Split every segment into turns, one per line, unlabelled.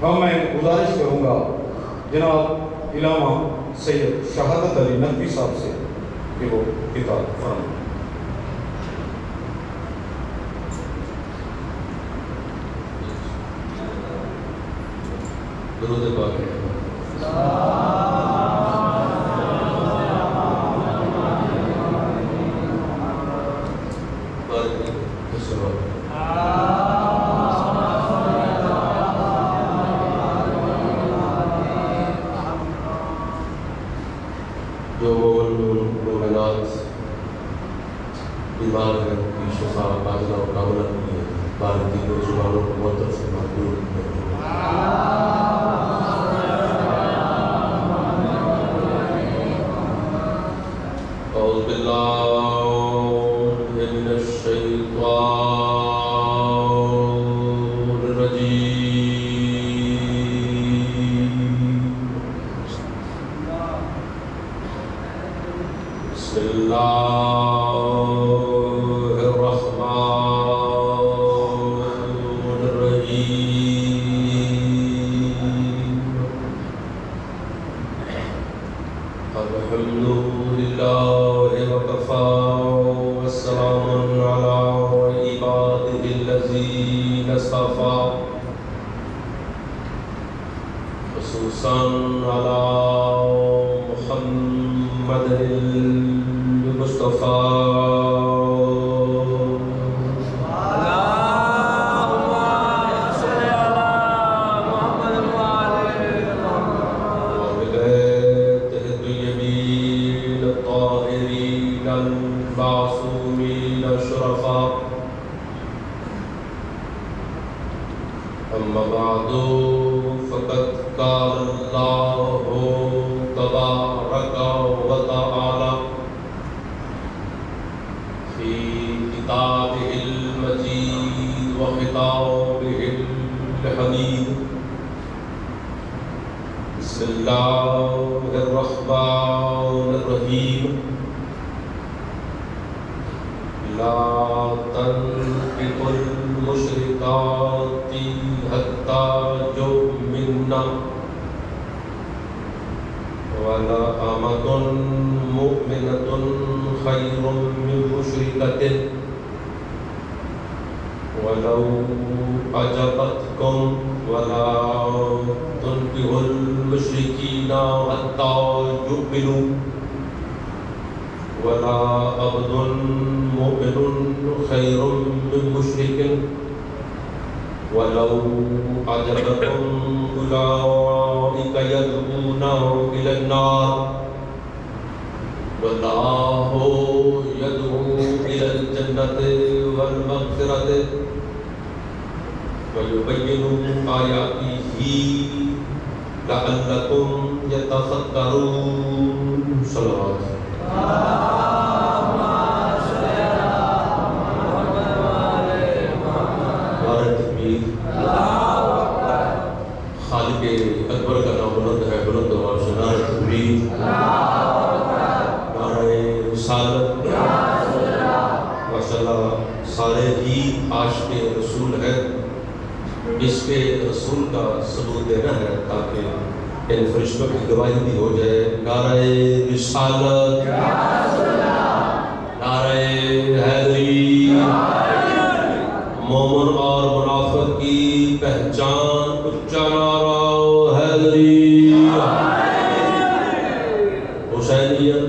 اب میں گزارش کروں گا جناب علامہ سید شہادت علی نقوی صاحب سے کہ وہ کتاب فرمائیں۔
درود پاک جو مومنات بیمار ہیں کی شفا عاجلہ و کاملہ کے لیے بارکی کو زبانوں کو مطلب سے مقبول اعوذ باللہ من الشیطان الرجیم بسم اللہ الرحمن الرحیم الحمد للہ وکفی والسلام علی عبادہ الذین اصطفی خصوصا علی محمد المصطفی اما بعد فقد قال اللہ تبارک و تعالی فی کتابہ المجید و خطابہ الحمید بسم اللہ الرحمن الرحیم لا تنكحوا المشركات حتى يؤمنن ولا أمة مؤمنة خير من مشركة ولو أعجبتكم ولا تنكحوا المشركين حتى يؤمنوا ولا عبد مؤمن خير من مشرك ولو أعجبكم أولئك يدعون إلى النار والله يدعو إلى الجنة والمغفرة ويبين آياته لعلكم يتفكرون صلوات خالق اکبر کا نام بلند ہے، بلند و عرش نعرہ تکبیر، نعرہ رسالت، ماشاءاللہ سارے ہی عاشق رسول ہیں۔ اس کے رسول کا ثبوت دینا ہے تاکہ ان فرشتوں کی گواہی بھی ہو جائے۔ نعرہ رسالت، نعرہ حیدری، مومن اور منافق کی پہچان، اچا نعرہ حیدری، حسینیت،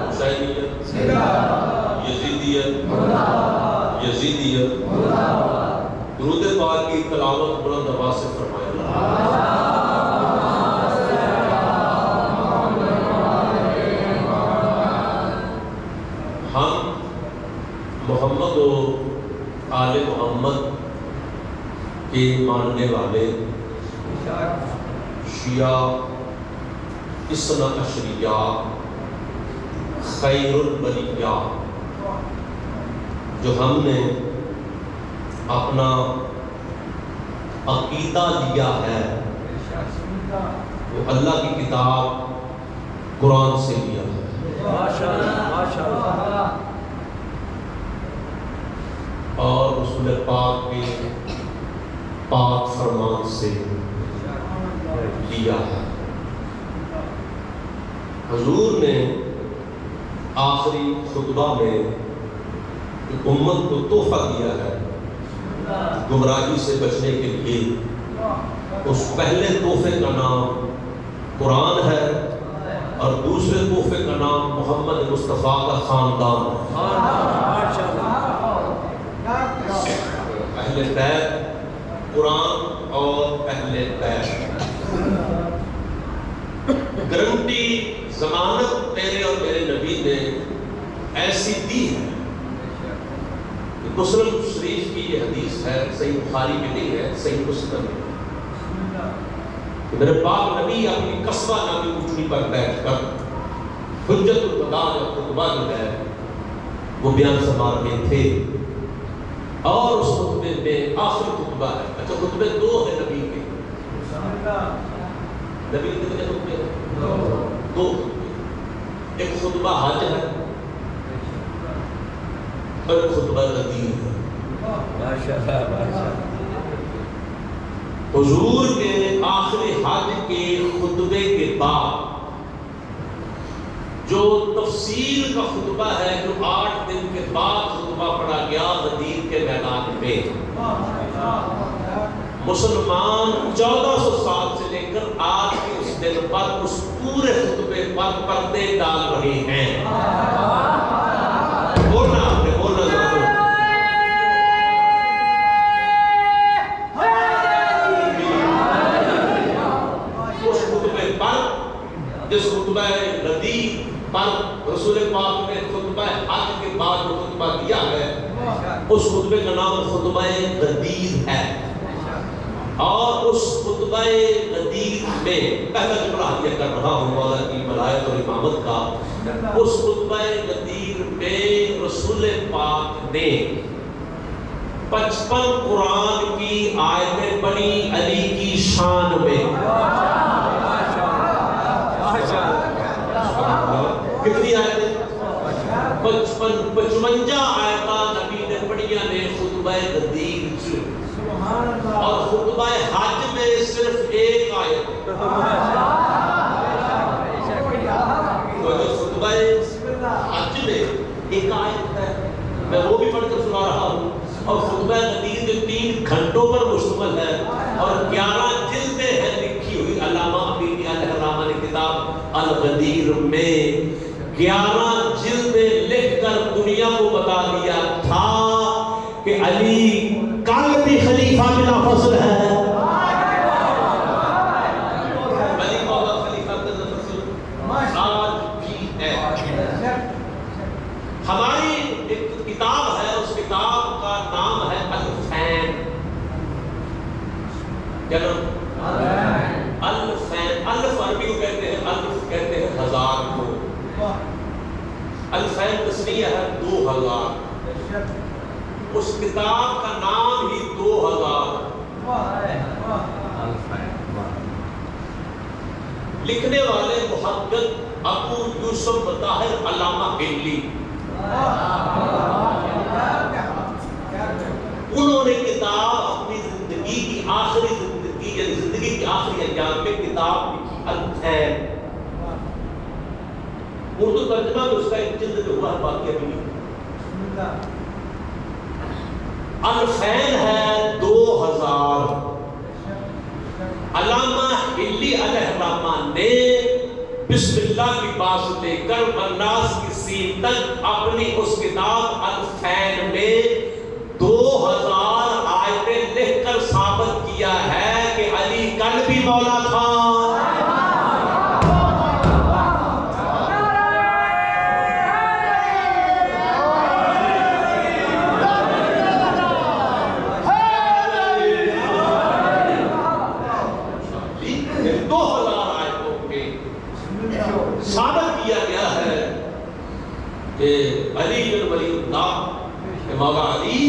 حسینیت، یزیدیت، یزیدیت، درود پاک کی تلاوت بلند آواز سے فرمائے۔ ہم محمد و آل محمد کے ماننے والے شیعہ اثنا عشریہ خیر البریہ جو ہم نے اپنا عقیدہ لیا ہے وہ اللہ کی کتاب قرآن سے لیا ہے۔ اور رسول پاک کے پاک فرمان سے لیا ہے۔ حضور نے آخری خطبہ میں امت کو تحفہ دیا ہے گمراہی سے بچنے کے لیے۔ اس پہلے تحفے کا نام قرآن ہے اور دوسرے تحفے کا نام محمد مصطفیٰ کا خاندان ہے۔ اہل بیت قرآن اور اہل بیت، گارنٹی ضمانت تیرے اور میرے نبی نے ایسی دی ہے کہ مسلم شریف کی یہ حدیث ہے، صحیح بخاری میں نہیں ہے، صحیح مسلم میں کہ میرے پاک نبی اپنی قصبہ نامی اونٹنی پر بیٹھ کر حجت الوداع کا خطبہ جو ہے وہ بیان فرما رہے تھے، اور اس خطبے میں آخری خطبہ ہے۔ اچھا، خطبے دو ہیں نبی کے، نبی کے کتنے خطبے ہیں؟ دو خطبے، ایک خطبہ حج ہے اور ایک خطبہ غدیر ہے۔ حضور کے آخری حج کے خطبے کے بعد جو تفصیل کا خطبہ ہے، جو 8 دن کے بعد خطبہ پڑھا گیا غدیر کے میدان میں، مسلمان 1400 سال سے لے کر آج کے اس دن پر اس پورے خطبے پر پردے ڈال رہے ہیں۔ بولنا آپ نے، بولنا ضرور۔ اس خطبے پر، جس خطبہ غدیر پر رسول پاک نے خطبہ حج کے بعد جو خطبہ دیا ہے، اس خطبے کا نام خطبہ غدیر ہے۔ اور اس خطبہ غدیر میں پہلا جملہ ہدیہ کر رہا ہوں مولا کی ولایت اور امامت کا، اس خطبہ غدیر میں رسول پاک نے 55 قرآن کی آیتیں پڑھی علی کی شان میں۔ کتنی آیتیں؟ 55 آیتیں نبی نے پڑھیاں نے خطبہ غدیر سے، اور خطبہ حج میں صرف ایک آیت ہے۔ خطبہ حج میں ایک آیت ہے، میں وہ بھی پڑھ کر سنا رہا ہوں، اور خطبہ غدیر جو 3 گھنٹوں پر مشتمل ہے اور 11 جلدیں ہیں لکھی ہوئی۔ علامہ امینی علیہ الرحمہ نے کتاب الغدیر میں 11 جلدیں لکھ کر دنیا کو بتا دیا تھا کہ علی کل بھی خلیفہ بلا فصل ہے، علی مولا خلیفہ بلا فصل آج بھی ہے۔ ہماری ایک کتاب ہے، اس کتاب کا نام ہے الفین۔ کیا نام؟ الفین۔ الف عربی کو کہتے ہیں، الف کہتے ہیں 1000 کو، الفین تسنیہ ہے 2000۔ اس کتاب کا نام ہی 2000۔ لکھنے والے محقق ابو یوسف طاہر علامہ ہلی، انہوں نے کتاب اپنی زندگی کی آخری زندگی، یعنی زندگی کی آخری ایام میں کتاب لکھی الفین۔ اردو ترجمہ میں اس کا ایک جلد جو ہوا ہے، باقی ابھی نہیں۔ الفین ہے 2000۔ علامہ ہلی علیہ الرحمہ نے بسم اللہ کی باز لے کر والناس کی سین تک اپنی اس کتاب الفین میں 2000 آیتیں لکھ کر ثابت کیا ہے کہ علی کل بھی مولا تھا۔ ثابت کیا گیا ہے کہ علی بن ولی اللہ، مولا علی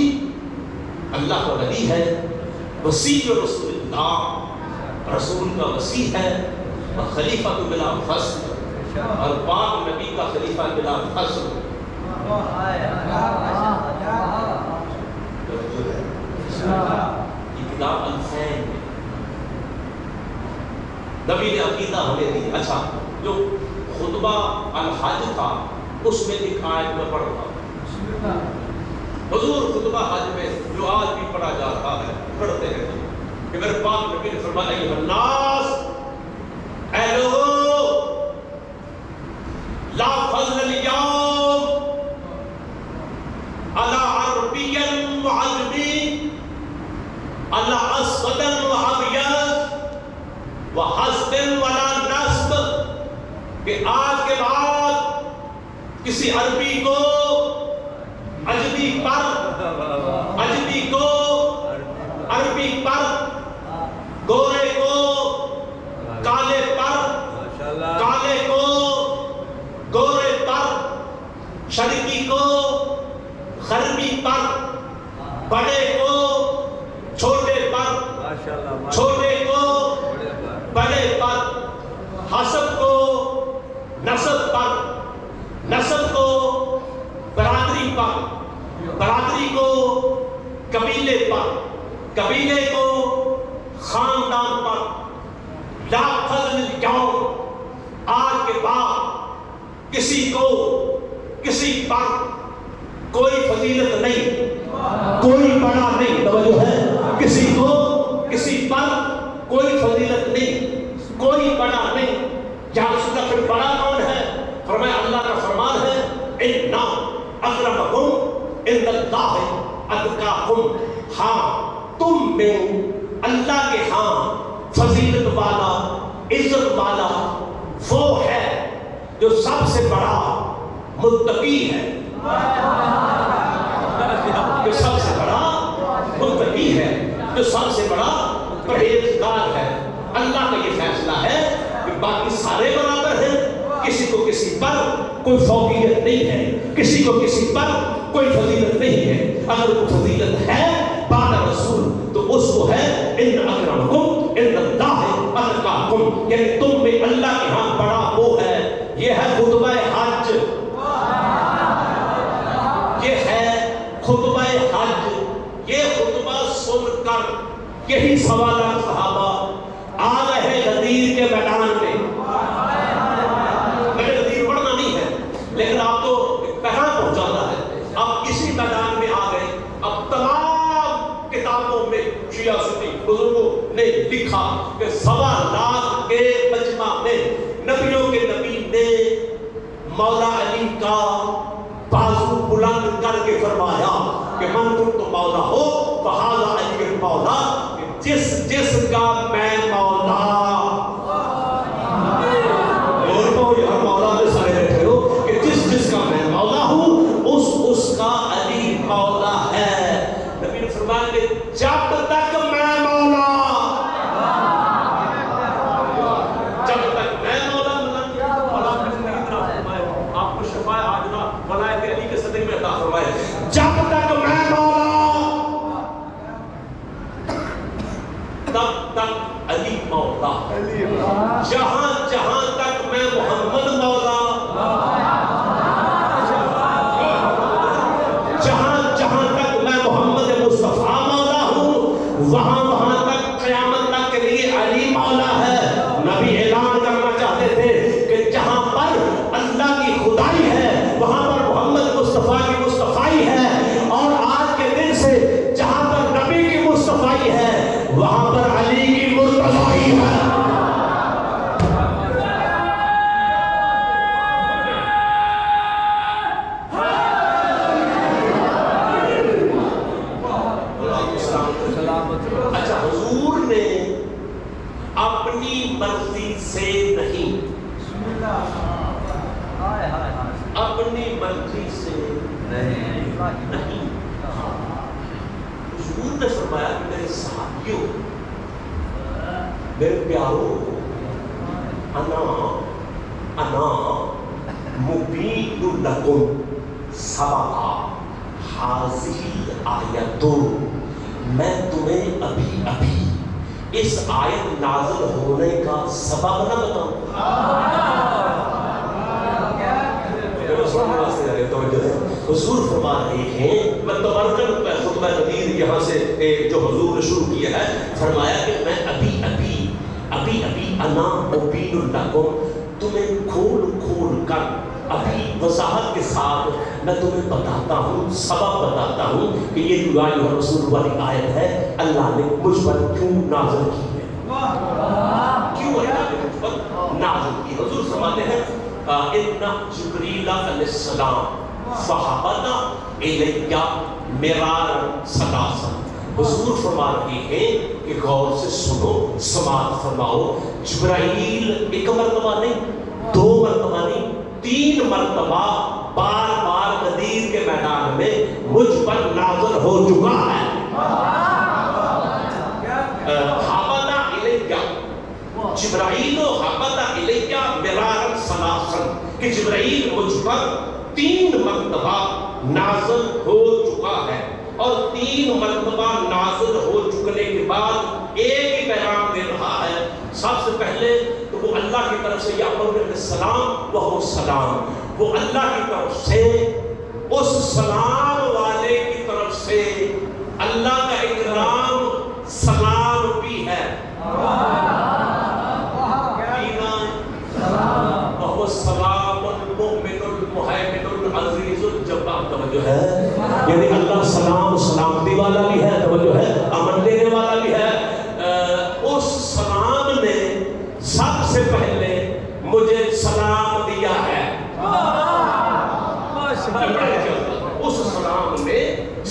اللہ کا ولی ہے، وسیع رسول اللہ، رسول کا وسیع ہے، اور خلیفہ بلا فصل، اور پاک نبی کا خلیفہ بلا فصل۔ یہ ابتدا الفین میں نبی نے عقیدہ ہمیں دی. اچھا جو خطبہ الحج تھا اس میں ایک آیت میں پڑھ رہا ہوں. حضور خطبہ حج میں جو آج بھی پڑھا جا رہا ہے پڑھتے ہیں کہ میرے پاک نبی نے فرمایا ایھا الناس، اے لوگو، لا فضل اليوم على عربي وعجمي على اسود وابيض وحسب ولا نسب، کہ آج کے بعد کسی عربی کو عجمی کو عربی پر، گورے کو کالے پر، کالے کو گورے پر، شرقی کو غربی پر، بڑے کو چھوٹے پر، چھوٹے کو بڑے پر، حسب کو نسب پر، نسب کو برادری پر، برادری کو قبیلے پر، قبیلے کو خاندان پر. لا فضل اليوم، آج کے بعد کسی کو کسی پر کوئی فضیلت نہیں، کوئی بڑا نہیں. توجہ ہے، کسی کو کسی پر کوئی فضیلت نہیں، کوئی بڑا نہیں. جہاں اس کا پھر بڑا کون ہے؟ فرمایا اللہ کا فرمان ہے اِنَّ أَكْرَمَكُمْ عِندَ اللَّهِ أَتْقَاكُمْ. ہاں تم میں اللہ کے ہاں فضیلت والا، عزت والا وہ ہے جو سب سے بڑا متقی ہے، جو سب سے بڑا متقی ہے، جو سب سے بڑا پرہیزگار ہے. اللہ کا یہ فیصلہ ہے کہ باقی سارے برابر ہیں، کسی کو کسی پر کوئی فوقیت نہیں ہے، کسی کو کسی پر کوئی فضیلت نہیں ہے. اگر وہ فضیلت ہے بعد رسول تو اس کو ہے ان اکرمکم عند اللہ اتقاکم، یعنی تم میں اللہ کے ہاں بڑا وہ ہے. یہ ہے خطبہ حج، یہ ہے خطبہ حج. یہ خطبہ سن کر یہی سوالات صحابہ آ رہے غدیر کے میدان میں. میں نے غدیر پڑھنا نہیں ہے لیکن آپ کو پیغام پہنچانا ہے. آپ اسی میدان میں آ گئے. اب تمام کتابوں میں شیعہ سنی بزرگوں نے لکھا کہ 1.25 لاکھ کے مجمع میں نبیوں کے نبی نے مولا علی کا بازو بلند کر کے فرمایا کہ من کنت مولا ہو فہذا علی المولا، جس جس کا میں مولا. اور کو یہاں مولا میں سارے بیٹھے ہو کہ جس جس کا میں مولا ہوں اس کا علی مولا ہے. نبی نے فرمایا کہ جب تک میں مولا، جب تک میں مولا آپ کو شفاء عاجلہ ولایت علی کے صدر میں عطا فرمائے. جب تک میں مولا تب تک علی مولا. جہاں جہاں تک میں محمد مولا، جہاں جہاں تک میں محمد مصطفیٰ مولا ہوں، وہاں وہاں تک قیامت تک کے لیے علی مولا ہے. نبی اعلان کرنا چاہتے تھے کہ جہاں پر اللہ کی خدائی ہے وہاں پر محمد مصطفیٰ کی مصطفائی ہے، اور آج کے دن سے جہاں پر نبی کی مصطفائی ہے وہاں پر علی کی مرتضائی ہے. اچھا، حضور نے اپنی مرضی سے نہیں، اپنی مرضی سے نہیں. حضور نے فرمایا کہ میرے صحابیوں، میرے پیاروں، انا مبین لکم سبع حاضی آیتو، میں تمہیں ابھی ابھی اس آیت نازل ہونے کا سبب نہ بتاؤں. حضور فرما رہے ہیں، میں تبرکن خطبہ غدیر یہاں سے جو حضور نے شروع کیا ہے، فرمایا کہ میں ابھی انا مبین لکم، تمہیں کھول کر ابھی وضاحت کے ساتھ میں تمہیں بتاتا ہوں، سبب بتاتا ہوں کہ یہ جو یا رسول والی آیت ہے اللہ نے مجھ پر کیوں نازل کی ہے، کیوں اللہ نے مجھ پر نازل کی۔ حضور فرماتے ہیں ان جبریل علیہ السلام فہبط الیہ مرارا ثلاثا، حضور فرما رہے ہیں کہ غور سے سنو، سماعت فرماؤ، جبرائیل ایک مرتبہ نہیں، 2 مرتبہ نہیں، 3 مرتبہ بار بار غدیر کے میدان میں مجھ پر نازل ہو چکا ہے۔ حبط الیہ جبرائیل حبط الیہ مرارا ثلاثا، کہ جبرائیل مجھ پر 3 مرتبہ نازل ہو چکا ہے، اور 3 مرتبہ نازل ہو چکنے کے بعد ایک ہی پیغام دے رہا ہے۔ سب سے پہلے تو وہ اللہ کی طرف سے یعقوب علیہ السلام وہ سلام، وہ اللہ کی طرف سے اس سلام والے کی طرف سے اللہ کا اکرام سلام بھی ہے۔ وہ سلام المؤمن المہیمن العزیز الجبار، توجہ ہے، یعنی اللہ سلام سلامتی والا بھی ہے، توجہ ہے، امن دینے والا بھی ہے۔ اس سلام نے سب سے پہلے مجھے سلام دیا ہے، اس سلام نے،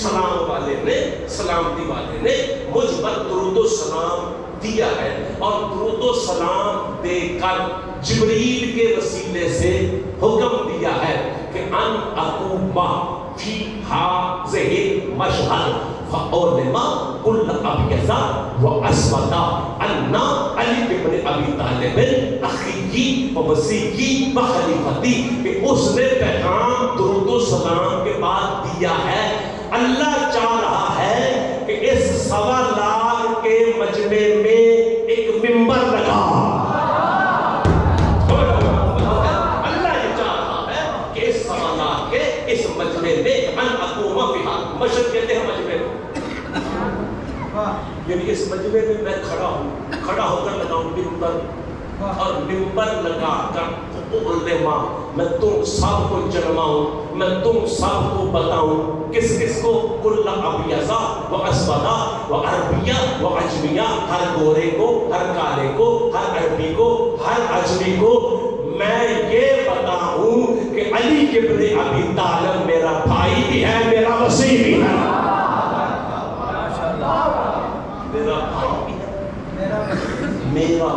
سلام والے نے، سلامتی والے نے مجھ پر درود و سلام دیا ہے، اور درود و سلام دے کر جبریل کے وسیلے سے حکم دیا ہے کہ ان اقوم فی ہذہ المشہد فاعلم کل ابیض واسود ان علی ابن ابی طالب اخی و وصی و خلیفتی، کہ اس نے پیغام درود و سلام کے بعد دیا ہے۔ اللہ چاہ رہا ہے کہ اس 1.25 لاکھ کے مجمع میں ایک ممبر لگا، اللہ یہ چاہ رہا ہے کہ اس 1.25 لاکھ کے اس مجمع میں ان اقوم فیہا، مشہد کہتے ہیں مجمع میں، یعنی اس مجمع میں میں کھڑا ہو کر لگاؤں ممبر، اور ممبر لگا کر علماء میں تم سب کو جنماؤں، میں تم سب کو بتاؤں، کس کو، کل ابیض و اسود و عربیہ و عجمیہ، ہر گورے کو، ہر کالے کو، ہر عربی کو، ہر عجمی کو میں یہ بتاؤں کہ علی ابن ابی طالب میرا بھائی بھی ہے، میرا وصی بھی ہے، میرا بھائی بھی ہے، میرا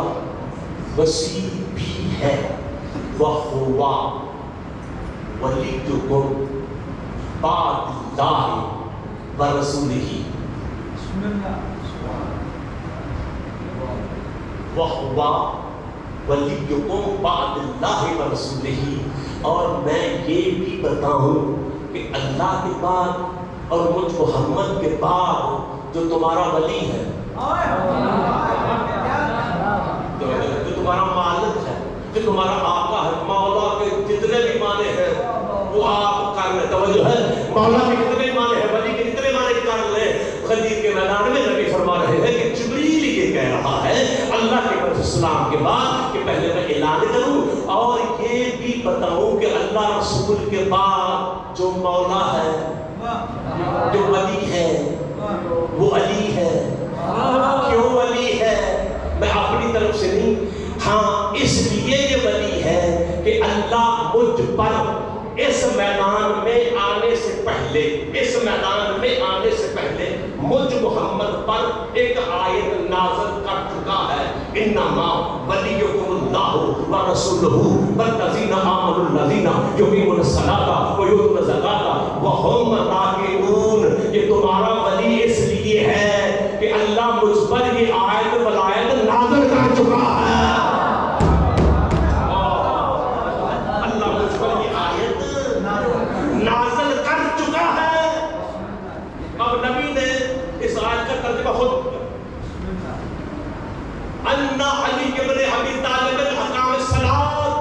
وصی بھی ہے، وَهُوَ وَلِيُّكُمْ بَعْدَ اللَّهِ وَرَسُولِهِ، وَهُوَ وَلِيُّكُمْ بَعْدَ اللَّهِ وَرَسُولِهِ، اور میں یہ بھی بتاؤں کہ اللہ کے بعد اور مجھ محمد کے بعد جو تمہارا ولی ہے، جو تمہارا مالک ہے، جو تمہارا آقا ہے، مولا کے جتنے بھی معنی ہیں وہ آپ کر لیں، توجہ ہے، مولا کے جتنے معنی ہیں، ولی کے جتنے معنی کر لیں۔ غدیر کے میدان میں نبی فرما رہے ہیں کہ جبریل یہ کہہ رہا ہے اللہ کے رسول السلام کے بعد کہ پہلے میں اعلان کروں اور یہ بھی بتاؤں کہ اللہ رسول کے بعد جو مولا ہے، جو ولی ہے، وہ علی ہے۔ کیوں ولی ہے؟ میں اپنی طرف سے نہیں، ہاں اس لیے یہ ولی ہے کہ اللہ مجھ پر اس میدان میں آنے سے پہلے، اس میدان میں آنے سے پہلے مجھ محمد پر ایک آیت نازل کر چکا ہے، انما ولیکم اللہ ورسولہ والذین آمنوا الذین یقیمون الصلاۃ ویؤتون الزکاۃ وہم راکعون۔ یہ تمہارا ولی اس لیے ہے کہ اللہ مجھ پر یہ آیت ولایت نازل کر چکا ہے، نازل کر چکا ہے۔ اب نبی نے اس آیت کا ترجمہ خود ان علی ابن ابی طالب اقام الصلاۃ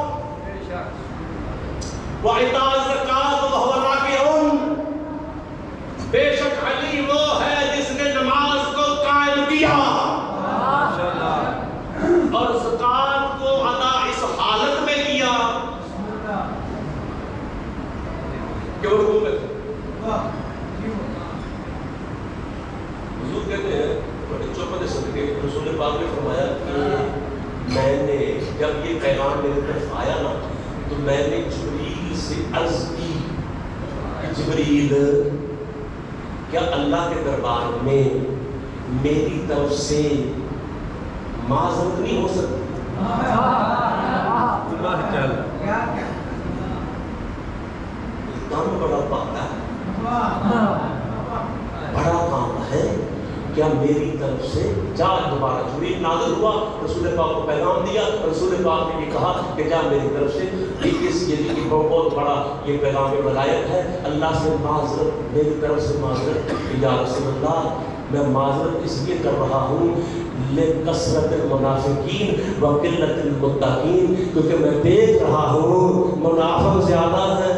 وایتاء الزکاۃ وهو راکع، بے شک علی وہ ہے جس پاک نے فرمایا کہ میں نے جب یہ پیغام میرے طرف آیا نا تو میں نے جبریل سے عرض کی کہ جبریل کیا اللہ کے دربار میں میری طرف سے معذرت نہیں ہو سکتی؟ کام بڑا پاتا ہے، بڑا کام ہے، کیا میری طرف سے جا دوبارہ جبریل نازل ہوا، رسول پاک کو پیغام دیا، رسول پاک نے یہ کہا کہ جا میری طرف سے یہ بہت بڑا یہ پیغام ولایت ہے، اللہ سے معذرت، میری طرف سے معذرت یا رسول اللہ میں معذرت اس لیے کر رہا ہوں لکثرت المنافقین وقلت المتقین، کیونکہ میں دیکھ رہا ہوں منافق زیادہ ہے،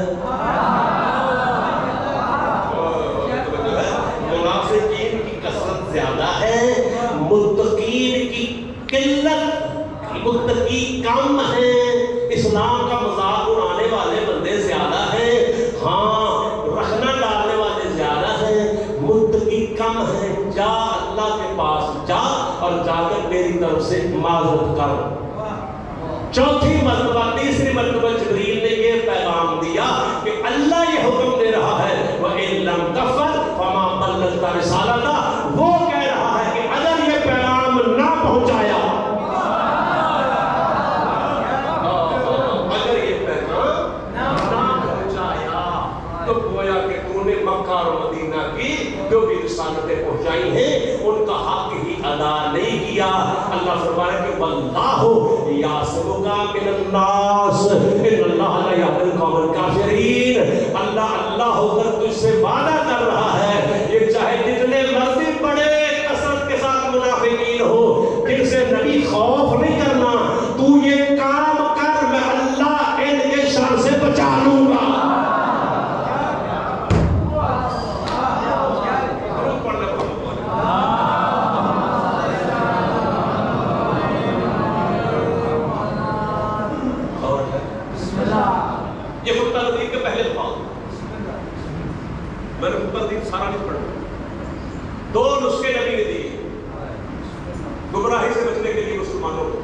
منافقین کی کثرت زیادہ ہے، متقین کی قلت، متقی کم ہیں، اسلام کا مذاق اڑانے والے بندے زیادہ ہیں، ہاں رخنا ڈالنے والے زیادہ ہیں، متقی کم ہیں، جا اللہ کے پاس جا اور جا کر میری طرف سے معذرت کر۔ چوتھی مرتبہ تیسری مرتبہ جبریل نے یہ پیغام دیا کہ اللہ یہ حکم دے رہا ہے وَإِن لَمْ تَفْعَلْ فَمَا بَلَّغْتَ رِسَالَتَهُ، وہ کہہ رہا ہے کہ اگر یہ پیغام نہ پہنچایا، اگر یہ پیغام نہ پہنچایا تو گویا کہ تو نے مکہ اور مدینہ کی جو بھی رسالتیں پہنچائی ہیں ان کا حق ہی ادا نہیں کیا۔ اللہ فرمایا کہ واللہ یعصمک من الناس ان اللہ لا یہدی القوم الکافرین، اللہ ہو کر تجھ سے وعدہ کر رہا ہے یہ چاہے جتنے مرضی بڑے کثرت کے ساتھ منافقین ہو جن سے نبی خوف نہیں کرنا، تو یہ کام کر میں اللہ ان کے شر سے بچا لوں گا۔ یہ خطبہ تقریر کے پہلے الفاظ، میں نے خطبہ تقریر سارا نہیں پڑھا، دو نسخے نبی نے دیے گمراہی سے بچنے کے لیے مسلمانوں کو،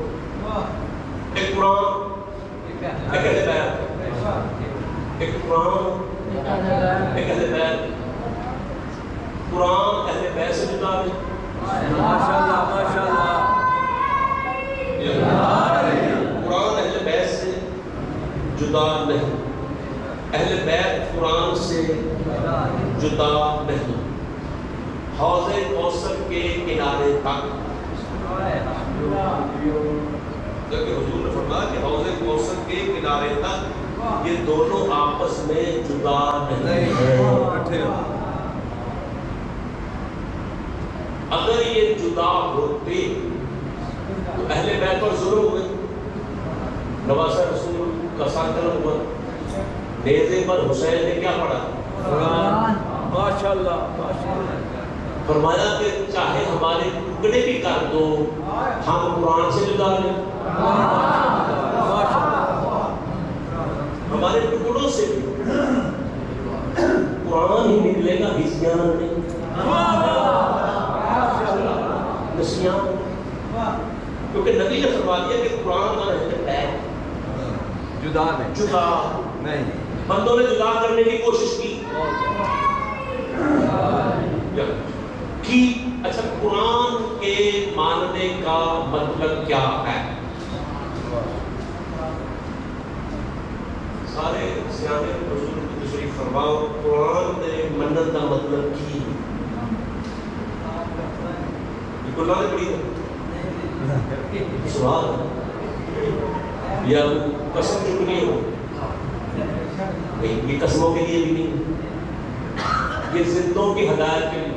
ایک قرآن، ایک اہل بیت، ایک قرآن، ایک اہل بیت۔ قرآن اہل بیت سے جدا ہے، ماشاءاللہ ماشاءاللہ، قرآن اہل بیت سے جدا نہیں، اہل بیت قرآن سے جدا نہیں۔ حوض کوثر کے کنارے تک، جبکہ حضور نے فرمایا کہ حوض کوثر کے کنارے تک یہ دونوں آپس میں جدا نہیں ہیں۔ اگر یہ جدا ہوتے تو اہل بیت پر ظلم ہوئے، نواسہ رسول کا ساتھ قلم ہوا، نیزے پر حسین نے کیا پڑھا؟ قرآن۔ ماشاءاللہ ماشاءاللہ، فرمایا کہ چاہے ہمارے ٹکڑے بھی کر دو ہم قرآن سے جدا نہیں، ہمارے ٹکڑوں سے بھی قرآن ہی نکلے گا، ہزیان نہیں، نسیان، کیونکہ نبی نے فرما دیا کہ قرآن اور اہل بیت جدا نہیں، بندوں نے جدا کرنے کی کوشش کی۔ اچھا قرآن کے ماننے کا مطلب کیا ہے؟ سارے سیانے حضور کی تشریف فرماؤ، قرآن دے منن کا مطلب کی قرآن نے پڑھی سوال یا قسم چکنی ہو، یہ قسموں کے لیے بھی نہیں، یہ زندوں کی ہدایت کے لیے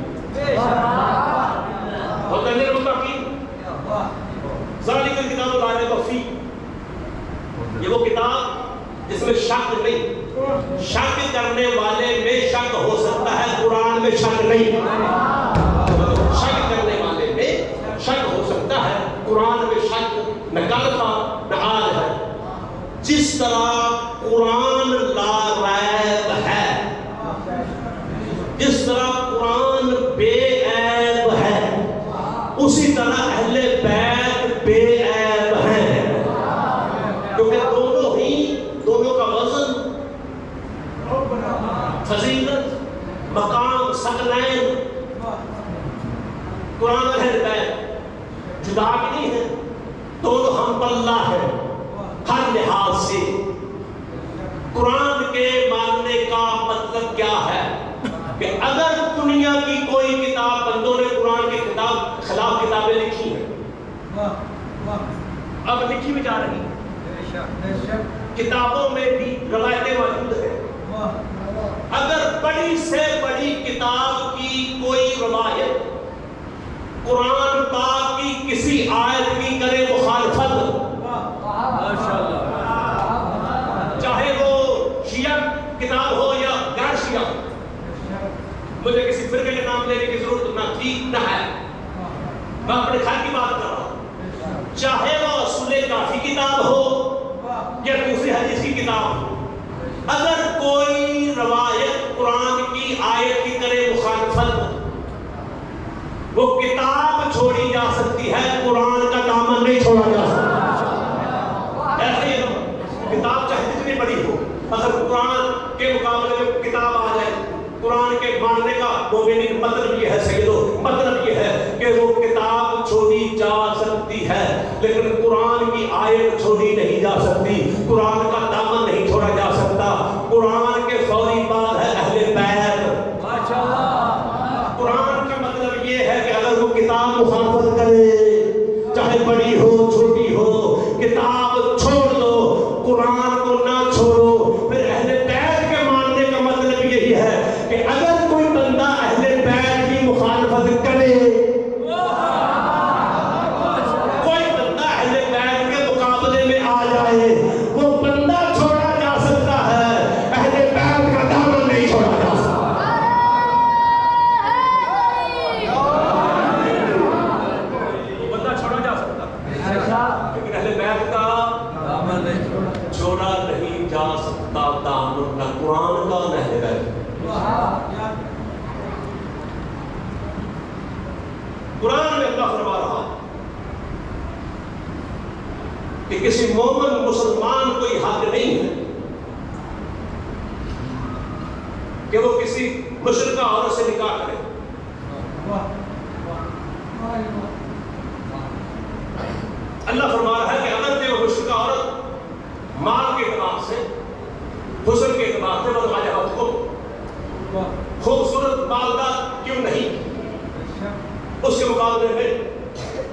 ذالک الکتاب لا ریب فیہ، یہ وہ کتاب جس میں شک نہیں، شک کرنے والے میں شک ہو سکتا ہے، قرآن میں شک نہیں، شک کرنے والے میں شک ہو سکتا ہے، قرآن میں شک نہ کل تھا نہ آج ہے۔ جس طرح قرآن لا ریب ہے، جس طرح قرآن بے عیب ہے، اسی طرح اہل بیت نہیں ہیں، دونوں ہم پلہ ہیں ہر لحاظ سے۔ قرآن کے ماننے کا مطلب کیا ہے کہ اگر دنیا کی کوئی کتاب، بندوں نے قرآن کی کتاب خلاف کتابیں لکھی ہیں، اب لکھی بھی جا رہی ہیں، کتابوں میں بھی روایتیں موجود ہیں، اگر بڑی سے بڑی کتاب کی کوئی روایت قرآن پاک کی کسی آیت کی کرے مخالفت، چاہے وہ شیعہ کتاب ہو یا غیر شیعہ، مجھے کسی فرقے کے نام لینے کی ضرورت نہ تھی نہ ہے، میں اپنے خیال کی بات کر رہا ہوں، چاہے وہ اصول کافی کتاب ہو یا دوسری حدیث کی کتاب ہو، اگر کوئی روایت قرآن کی آیت کی کرے مخالفت، وہ کتاب چھوڑی جا سکتی ہے، قرآن کا دامن نہیں چھوڑا جا سکتا۔ ایسے ہی کتاب چاہے جتنی بڑی ہو، اگر قرآن کے مقابلے میں کتاب آ جائے، قرآن کے ماننے کا مومنین مطلب یہ ہے سیدو، مطلب یہ ہے کہ وہ کتاب چھوڑی جا سکتی ہے لیکن قرآن کی آیت چھوڑی نہیں جا سکتی، قرآن کا دامن نہیں چھوڑا جا سکتا۔ قرآن کے فوری بعد ہے اہل بیت۔ قرآن کا مطلب یہ ہے کہ اگر وہ کتاب مخالفت کرے، چاہے بڑی ہو چھوٹی ہو، کتاب چھوڑ دو، قرآن کو نہ چھوڑو۔ پھر اہل بیت کے ماننے کا مطلب یہی ہے کہ اگر کوئی بندہ اہل بیت کی مخالفت کرے، کوئی بندہ اہل بیت کے مقابلے میں آ جائے، وہ بندہ چھوڑا جا سکتا ہے، اہل بیت کا دامن نہیں چھوڑا جا سکتا۔ بندہ چھوڑا جا سکتا لیکن اہل بیت کا چھوڑا نہیں جا سکتا دامن، نہ قرآن کا نہ اہل بیت۔ قرآن میں اللہ فرما رہا کہ کسی مومن مسلمان کو یہ حق نہیں ہے کہ وہ کسی مشرکہ عورت سے نکاح کرے۔ اللہ فرما رہا ہے کہ اگر وہ مشرکہ عورت مال کے اعتبار سے، حسن کے اعتبار سے وضاحت کو خوبصورت مالدار کیوں نہیں، اس کے مقابلے میں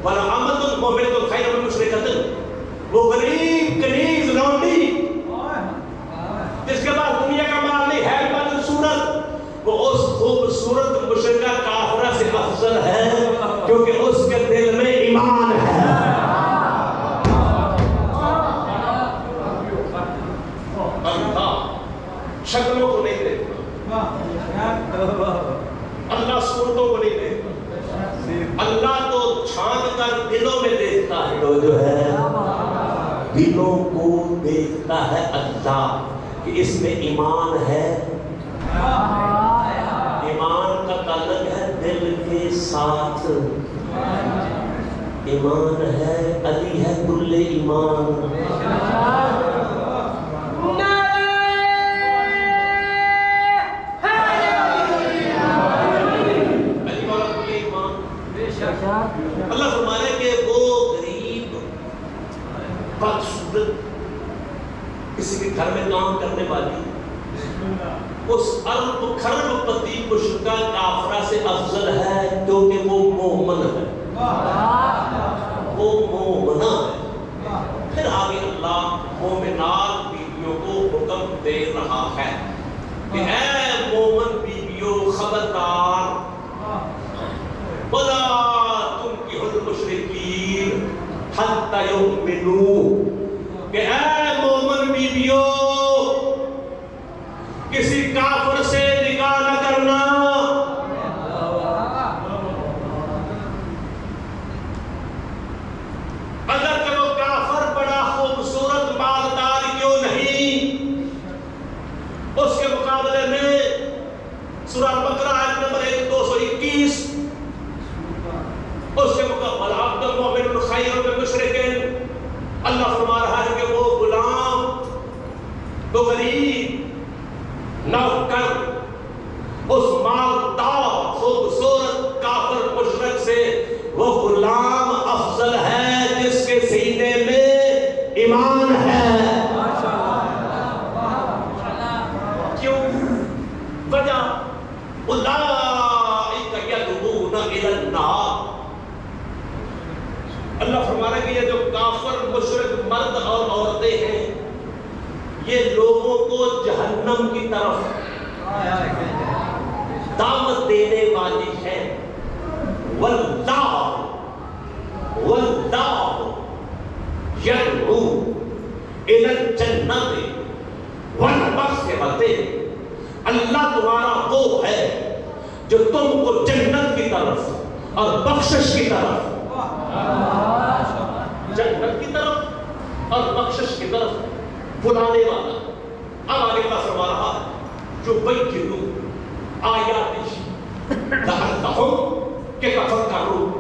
وَلَعَمَةٌ مُؤْمِنَةٌ خَيْرٌ مِنْ مُشْرِكَةٍ، وہ غریب کنیز لونڈی جس کے پاس دنیا کا مال نہیں ہے، بدصورت، وہ اس خوبصورت مشرکہ کافرہ سے افضل ہے کیونکہ اس کے دل میں ایمان ہے۔ اللہ شکلوں کو نہیں دیکھتا، اللہ صورتوں کو نہیں دیکھتا، اللہ تو چھان کر دلوں میں دیکھتا ہے، جو ہے دلوں کو دیکھتا ہے اللہ کہ اس میں ایمان ہے۔ ایمان کا تعلق ہے دل کے ساتھ، ایمان ہے، علی ہے کل ایمان۔ اللہ فرمانے کہ وہ غریب بدصورت کسی کے گھر میں کام کرنے والی اس ارب خرب پتی مشرکہ کافرہ سے افضل ہے کیونکہ وہ مومن ہے، وہ مومنہ ہے۔ پھر آگے اللہ مومنات بیویوں کو حکم دے رہا ہے کہ اے مومن بیویوں خبردار، وَلَا تُنْكِحُوا الْمُشْرِكِينَ حَتَّى يُؤْمِنُوا، کہ اے مومن بیویوں کسی کافر سے نکاح نہ کرنا۔ اگر کہ وہ کافر بڑا خوبصورت مالدار کیوں نہیں، اس کے مقابلے میں سورہ بقرہ آیت نمبر 221 اس کے مقابلہ عبد المؤمن خیر من مشرک، اللہ فرما رہا ہے کہ وہ غلام، وہ غریب نوکر اس مالدار خوبصورت کافر مشرک سے وہ غلام افضل ہے ایمان ہے. کیوں؟ وجہ اولئک یدعون الی النار. اللہ فرما رہا ہے کہ یہ جو کافر مشرک مرد اور عورتیں ہیں یہ لوگوں کو جہنم کی طرف دعوت دینے والی ہے. واللہ یدعو الی الجنۃ والمغفرۃ. اللہ تمہارا وہ ہے جو تم کو جنت کی طرف اور بخشش کی طرف، جنت کی طرف اور بخشش کی طرف بلانے والا. اب آگے اللہ فرما رہا ہے جو بینوا آیاتہ لعلہم یتفکرون.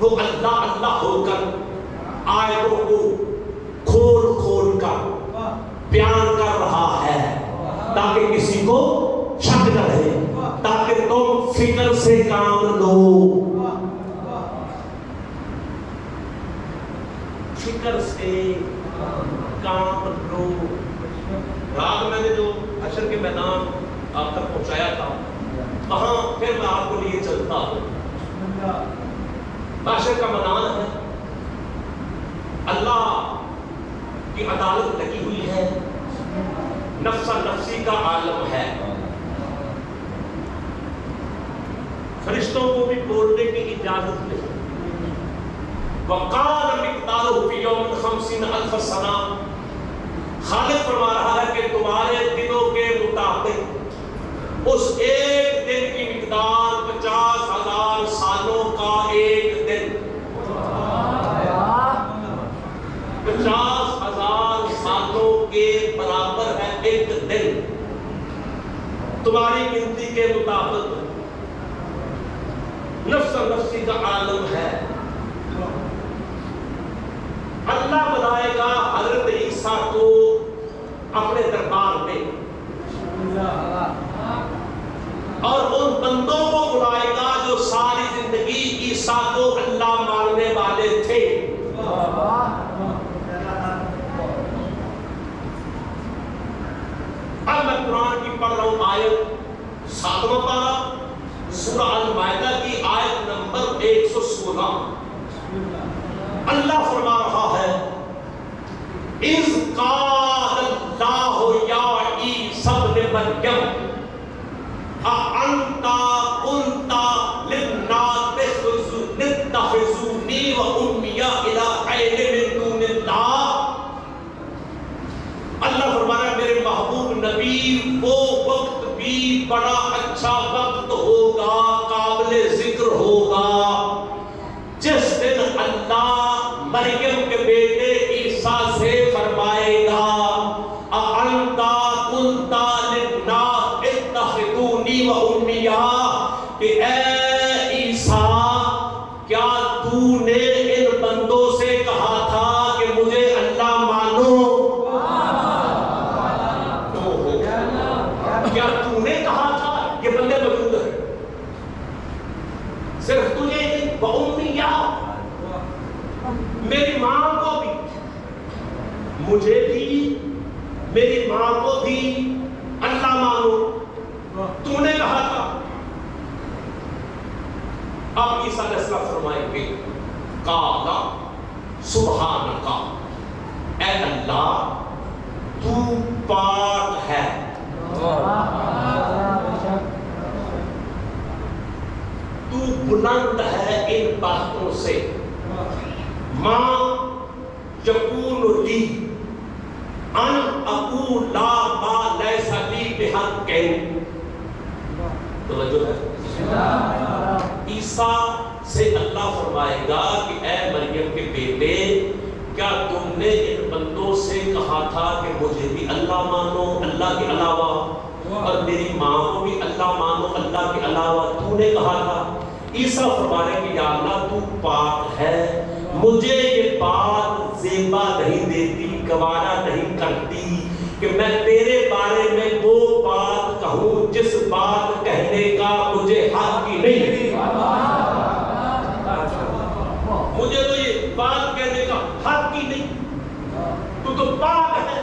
وہ اللہ ہو کر آیتوں کو کھول کھول کر بیان کر رہا ہے تاکہ کسی کو شک نہ رہے، تاکہ تم فکر سے کام لو. فکر سے کام لو. رات میں نے جو حشر کے میدان آپ تک پہنچایا تھا وہاں پھر میں آپ کو لیے چلتا ہوں. حشر کا میدان ہے، اللہ کی عدالت لگی ہوئی ہے، نفسا نفسی کا عالم ہے. فرشتوں کو بھی بولنے کی اجازت نہیں. وقال مقدارہ فی یوم 50,000 سنہ. خالق فرما رہا ہے کہ تمہارے دنوں کے مطابق اس ایک دن کی مقدار 50,000 سالوں کا ایک دن. 50,000 سالوں کے برابر ہے ایک دن تمہاری گنتی کے مطابق. نفس نفسی کا عالم ہے. اللہ بلائے گا حضرت عیسیٰ کو اپنے دربار میں اور ان بندوں کو بلائے گا جو ساری زندگی عیسیٰ کو اللہ ماننے والے تھے. اب میں قرآن کی پڑھ رہا ہوں آیت 7واں پارہ سورہ المائدہ کی آیت نمبر 116. اللہ فرما رہا ہے اذ قال اللہ یا عیسی ابن مریم اانت قلت للناس اتخذونی و امی الہین من دون اللہ. اللہ فرما رہا ہے میرے محبوب نبی وہ وقت بھی بڑا اچھا وقت ہوگا، قابل ذکر ہوگا جس دن اللہ مریم کے بیٹے عیسیٰ سے فرمائے گا اانت قلت للناس اتخذونی و امی، کہ اے عیسیٰ کیا تو نے ان بندوں سے کہا تھا کہ مجھے اللہ مانو؟ کیا تو نے کہا تھا؟ یہ بندے موجود ہیں. صرف تجھے و امیہ، میری ماں کو بھی، مجھے بھی، میری ماں کو بھی اللہ مانو تو نے کہا تھا. اب عیسیٰ علیہ السلام فرمائیں گے قال سبحانک، اے اللہ تو پاک ہے، تو بلند ہے ان باتوں سے. ما یکون لی ان اقول ما لیس لی بحق. توجہ ہے. عیسیٰ سے اللہ فرمائے گا کہ اے مریم کے بیٹے کیا تم نے ان بندوں سے کہا تھا کہ مجھے بھی اللہ مانو اللہ کے علاوہ اور میری ماں کو بھی اللہ مانو اللہ کے علاوہ تو نے کہا تھا. عیسیٰ فرمانے کہ یا اللہ تو پاک ہے، مجھے یہ بات زیبا نہیں دیتی، گوارا نہیں کرتی کہ میں تیرے بارے میں وہ بات کہوں جس بات کہنے کا مجھے حق ہی نہیں. مجھے تو یہ بات کہنے کا حق ہی نہیں. تو پاک ہے.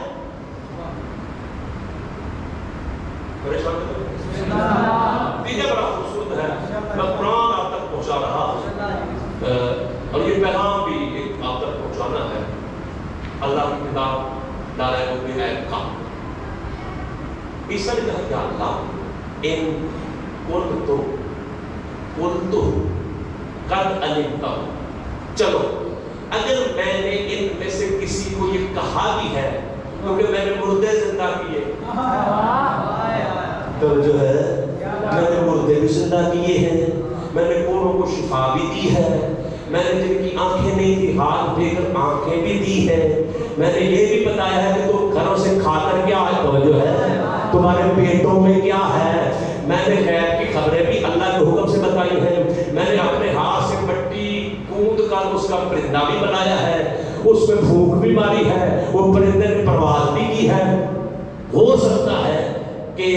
تیجا بڑا خوبصورت ہے. میں قرآن آپ تک پہنچا رہا ہوں اور یہ پیغام بھی ایک آپ تک پہنچانا ہے. اللہ کی کتاب دارے مبین کا عیسیٰ نے کہا کہ اللہ ان قلتو قد علمتا، چلو اگر میں نے ان میں سے کسی کو یہ کہا بھی ہے کیونکہ میں نے مردے زندہ کیے، تو جو ہے میں نے مردے بھی زندہ کیے ہیں، میں نے کوڑوں کو شفا بھی دی ہے، میں نے جن کی آنکھیں نہیں تھی ہاتھ دے کر آنکھیں بھی دی ہے، میں نے یہ بھی بتایا ہے کہ تم گھروں سے کھا کر کیا ہے جو ہے تمہارے پیٹوں میں کیا ہے، میں نے غیب کی خبریں بھی اللہ کے حکم سے بتائی ہیں، میں نے اپنے ہاتھ سے مٹی کوند کر اس کا پرندہ بھی بنایا ہے، اس میں پھونک بھی ماری ہے، وہ پرندے نے پرواز بھی کی ہے. ہو سکتا ہے کہ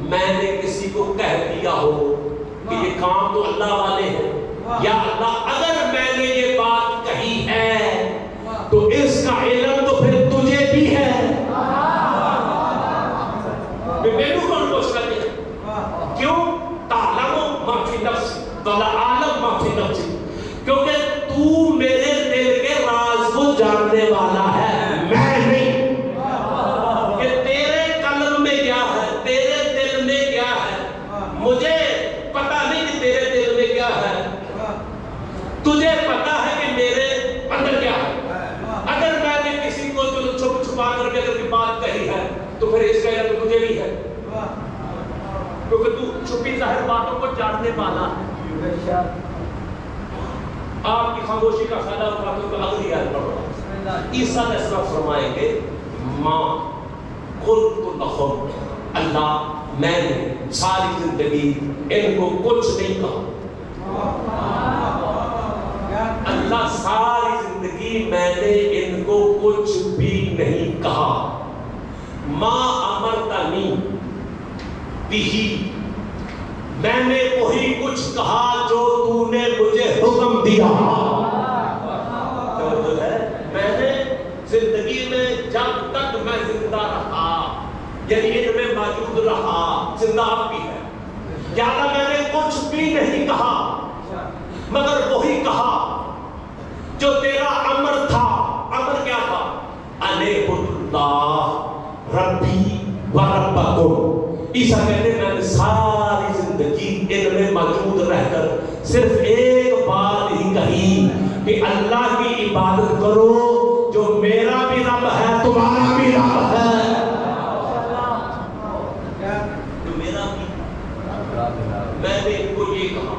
میں نے کسی کو کہہ دیا ہو کہ یہ کام تو اللہ والے ہیں، یا اللہ اگر میں نے یہ بات کہی ہے تو اس کا علم تو پھر تجھے بھی ہے. میں کون پوچھ کر دیا کیوں؟ تعلم ما فی نفسی ولا اعلم ما فی نفسی، کیونکہ تو میرے دل کے راز کو جاننے والا ہے، میں نہیں. کہ تیرے قلب میں کیا ہے، تیرے دل میں کیا ہے، مجھے پتا نہیں کہ تیرے دل میں کیا ہے، تجھے پتا ہے کہ میرے اندر کیا ہے. اگر میں نے کسی کو جو چھپ چھپا کر کے اگر بات کہی ہے تو پھر اس کا علم تجھے بھی ہے، کیونکہ تو چھپی ظاہر باتوں کو جاننے والا ہے. آپ کی خاموشی کا فائدہ اٹھاتے ہوئے اگلی آیت پڑھو. عیسیٰ علیہ السلام فرمائیں گے ماں قلت لہم، اللہ میں نے ساری زندگی ان کو کچھ نہیں کہا. اللہ ساری زندگی میں نے ان کو کچھ بھی نہیں کہا. ما امرتنی بہی، میں نے وہی کچھ کہا جو تو نے مجھے حکم دیا. میں نے زندگی میں جب تک میں زندہ رہا، یعنی ان میں موجود رہا، زندہ بھی ہے، یعنی میں نے کچھ بھی نہیں کہا مگر وہی کہا جو تیرا امر تھا. امر کیا تھا؟ اعبدوا اللہ ربی و ربکم. عیسیٰ کہتے ہیں میں نے ساری زندگی ان میں موجود رہ کر صرف ایک بات ہی کہی کہ اللہ کی عبادت کرو جو میرا بھی رب ہے تمہارا بھی رب ہے. جو میرا بھی، میں نے ان کو یہ کہا،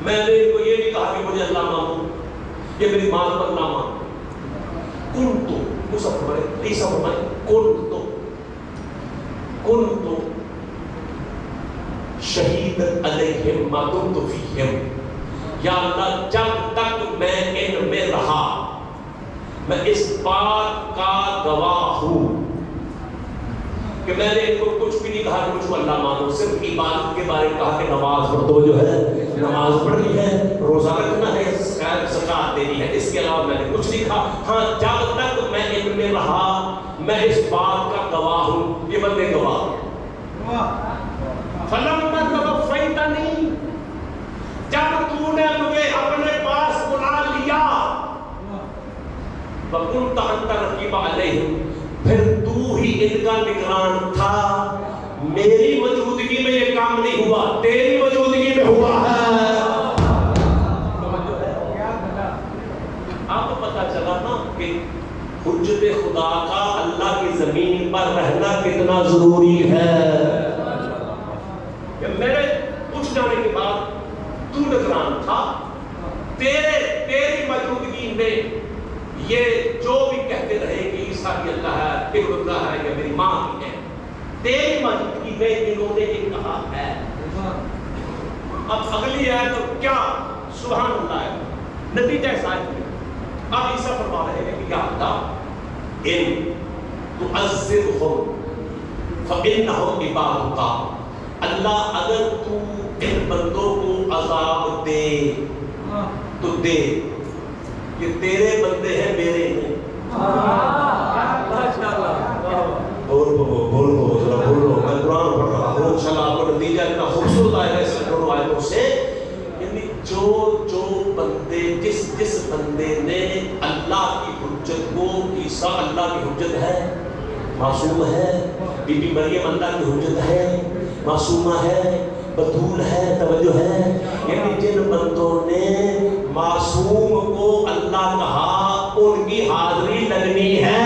میں نے ان کو یہ نہیں کہا کہ مجھے اللہ مانو، یہ میری مال پر نہ مانو. کنتو موسیٰ فرمائے، عیسیٰ فرمائے کنتو شہید علیہم ما دمت فیہم، یا اللہ جب تک میں ان میں رہا میں اس بات کا گواہ ہوں کہ میں نے ان کو کچھ بھی نہیں کہا کہ مجھ کو اللہ مانو، صرف عبادت کے بارے میں کہا کہ نماز پڑھ دو، جو ہے نماز پڑھنی ہے، روزہ رکھنا ہے، زکات دینی ہے، اس کے علاوہ میں نے کچھ نہیں کہا. ہاں جب تک میں ان میں رہا میں اس بات کا گواہ ہوں. یہ بندے گواہ ہیں. فلما توفیتنی، جب تو نے مجھے اپنے پاس بلا لیا، وکنت انت رقیب علیہم، پھر تو ہی ان کا نگران تھا. میری موجودگی میں یہ کام نہیں ہوا، تیری موجودگی میں ہوا ہے. آپ کو پتا چلا نا کہ حجت خدا کا اللہ کی زمین پر رہنا کتنا ضروری ہے. کہ میرے اٹھ جانے کے بعد تو نگران تھا، تیری موجودگی میں یہ جو بھی کہتے رہے کہ عیسیٰ بھی اللہ ہے، ابن اللہ ہے، یا میری ماں بھی ہے، تیری موجودگی میں انہوں نے یہ کہا ہے. اب اگلی ہے تو کیا سبحان اللہ ہے، نتیجہ صاحب. اب عیسیٰ فرما رہے ہیں کہ یا اللہ ان تعذبہم فإنہم عبادک، اللہ اگر تو ان بندوں کو عذاب دے تو دے، یہ تیرے بندے ہیں میرے ہیں، نے اللہ کی حجت کو، عیسیٰ اللہ کی حجت ہے، معصوم ہے، بی بی مریم اللہ کی حجت ہے، معصومہ ہے، بطول ہے، توجہ ہے، یعنی جن بندوں نے معصوم کو اللہ کہا ان کی حاضری لگنی ہے،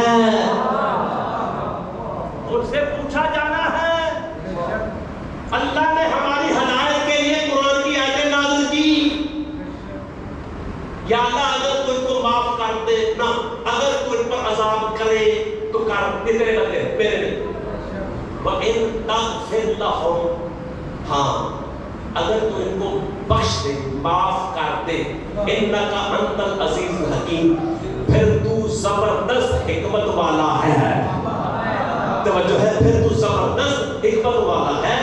ان سے پوچھا جانا ہے۔ اللہ نے ہماری ہدایت کے لیے قرآن کی آیتیں نازل کی، یا اللہ اگر کوئی کو معاف کر دے نہ، اگر کوئی پر عذاب کرے تو کر، کتنے بندے میرے نہیں، وَإِن تَغْفِرْ لَهُمْ، ہاں اگر تو ان کو بخش دے، معاف کر دے، اِنَّكَ أَنْتَ الْعَزِيزُ الْحَكِيمُ، پھر تو زبردست حکمت والا ہے، توجہ ہے، پھر تو زبردست حکمت والا ہے۔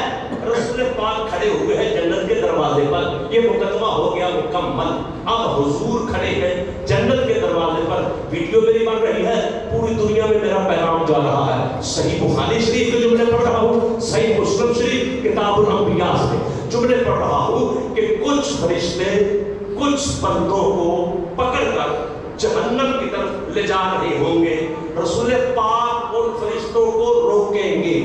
رسول پاک کھڑے ہوئے ہیں جنت کے دروازے پر، یہ مقدمہ ہو گیا مکمل، اب حضور کھڑے ہیں جنت کے دروازے پر، ویڈیو میری بن رہی ہے، پوری دنیا میں میرا پیغام جا رہا ہے، صحیح بخاری شریف کے جملے پڑھ رہا ہوں، صحیح مسلم شریف کتاب الانبیاء سے جملے پڑھ رہا ہوں کہ کچھ فرشتے کچھ بندوں کو پکڑ کر جہنم کی طرف لے جا رہے ہوں گے، رسول پاک ان فرشتوں کو روکیں گے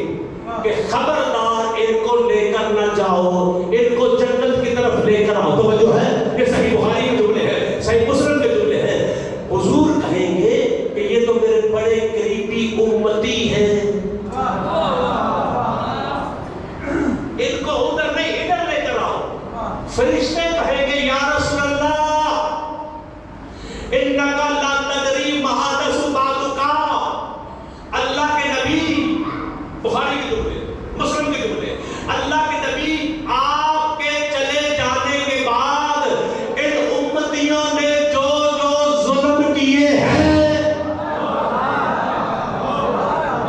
کہ خبردار ان کو لے کر نہ جاؤ، ان کو جنت کی طرف لے کر آؤ، توجہ ہے، یہ صحیح بخاری کے جملے ہیں، صحیح مسلم کے جملے ہیں۔ حضور کہیں گے کہ یہ تو میرے بڑے قریبی امتی ہیں، ان کو ادھر نہیں ادھر لے کر آؤ۔ فرشتے کہیں گے یا رسول اللہ انک لا تدری ما حدث بعدک، اللہ کے نبی، بخاری کے جملے، مسلم کے جملے، اللہ کے نبی آپ کے چلے جانے کے بعد ان امتیوں نے جو جو ظلم کیے ہیں،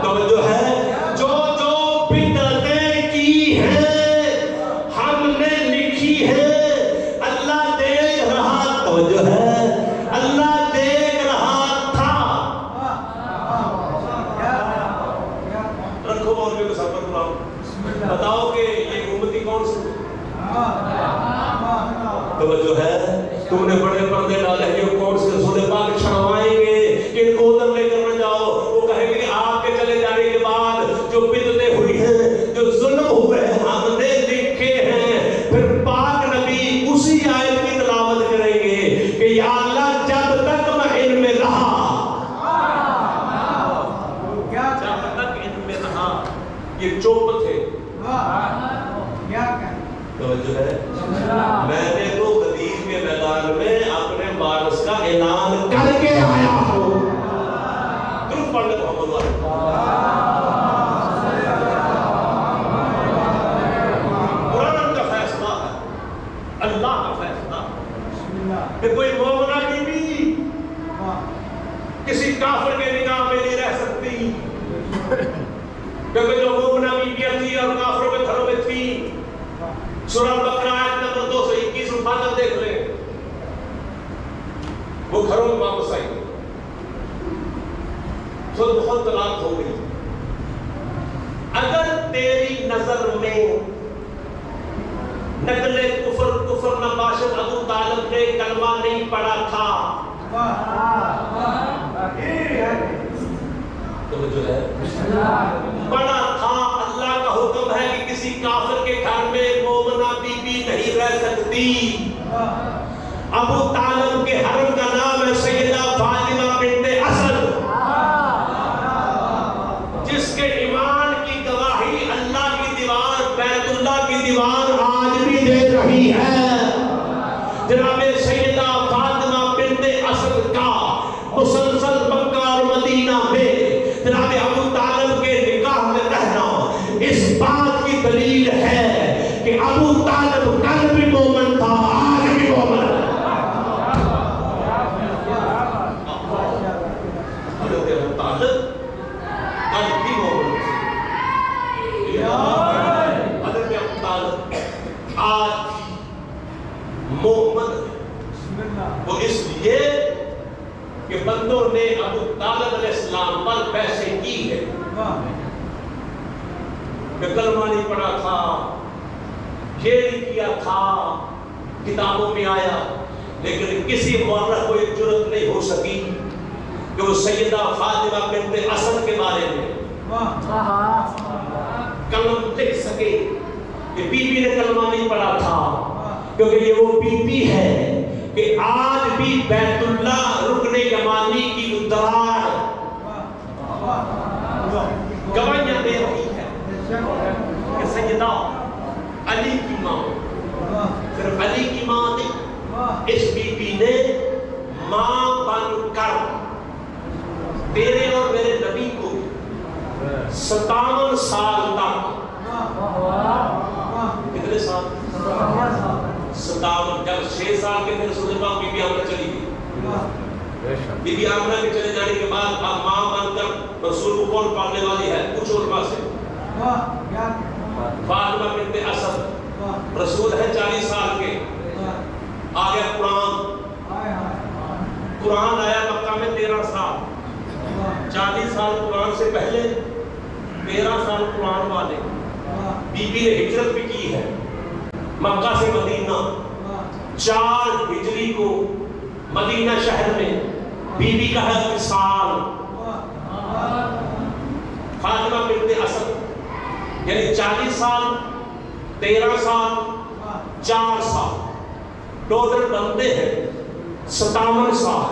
توجہ ہے، جو جو بدعتیں کی ہیں ہم نے لکھی ہے، اللہ دیکھ رہا، توجہ ہے، اللہ دیکھ رہا تھا۔ رکھو مولوی کو سر پر بلاؤ، بتاؤ کہ یہ امتی کون سے؟ توجہ ہے، تم نے بڑے پردے ڈالے ہیں، یہ کون سے؟ رسول پاک چھڑوائیں گے کہ ان کو ادھر لے کر نہ جاؤ، وہ کہیں گے کہ آپ کے چلے جانے کے بعد جو بدعتیں ہوئی ہیں، جو ظلم ہوئے ہیں ہم نے لکھے ہیں، پھر پاک نبی اسی آیت کی تلاوت کریں گے کہ یا اللہ جب تک میں ان میں رہا، جب تک ان میں رہا، یہ چوپ تھے، توجہ ہے، میں نے تو غدیر کے میدان میں اپنے وارث کا اعلان کر کے آیا ہوں، درود پڑھ لے محمد والے، قرآن کا فیصلہ ہے، اللہ کا فیصلہ کہ کوئی مومنہ کی بھی کسی کافر کے نگاہ میں نہیں رہ سکتی، کیونکہ جو مومنہ بیویاں تھی اور کافروں کے گھروں میں تھی، سورہ بقرہ آیت نمبر 221 مفادت دیکھ لیں، وہ گھروں میں واپس آئی، خود بخود طلاق ہو گئی۔ اگر تیری نظر میں نقل کفر نباشد ابو طالب نے کلمہ نہیں پڑھا تھا، تو جو ہے پڑھا تھا، اللہ کا حکم ہے کہ کسی کافر کے گھر میں مومنہ بی بی نہیں رہ سکتی۔ ابو طالب کے حرم کا نام ہے سیدہ فاطمہ بنت اسد، جس کے ایمان کی گواہی اللہ کی دیوار، بیت اللہ کی دیوار آج بھی دے رہی ہے۔ جناب سیدہ فاطمہ بنت اسد کا مسلسل مکہ اور مدینہ میں جناب ابو طالب کے نکاح میں رہنا اس بات کی دلیل ہے کہ ابو طالب کل بھی مومن تھا، آج بھی مومن ہے۔ حضرت ابو طالب کل بھی مومن تھا، حضرت ابو طالب آج مومن ہے، وہ اس لیے کہ بندوں نے ابو طالب علیہ السلام پر پیسے کی ہے، کہ کلمہ نہیں پڑھا تھا، یہ نہیں کیا تھا، کتابوں میں آیا لیکن کسی مورخ کو ایک جرأت نہیں ہو سکی کہ وہ سیدہ فاطمہ بنت اسد کے بارے میں کلم لکھ سکے کہ بی بی نے کلمہ نہیں پڑھا تھا، کیونکہ یہ وہ بی بی ہے کہ آج بھی بیت اللہ رکن یمانی کی درار گواہیاں دے رہی ہے کہ سیدہ علی کی ماں، صرف علی کی ماں نہیں، اس بی بی نے ماں بن کر تیرے اور میرے نبی کو 57 سال تک، کتنے سال؟ 57، جب 6 سال کے میرے رسول پاک بی بی آمنہ چلی گئی، بی بی آمنہ کے چلے جانے کے بعد اب ماں بن کر رسول کو کون پالنے والی ہے؟ کچھ علماء سے فاطمہ بنت اسد، رسول ہے 40 سال کے، آگے قرآن آیا مکہ میں 13 سال، 40 سال قرآن سے پہلے، 13 سال قرآن والے، بی بی نے ہجرت بھی کی ہے مکہ سے مدینہ، 4 ہجری کو مدینہ شہر میں بی بی کا ہے وصال فاطمہ بنت اسد، یعنی 40 سال، 13 سال، 4 سال، ٹوٹل بنتے ہیں 57 سال۔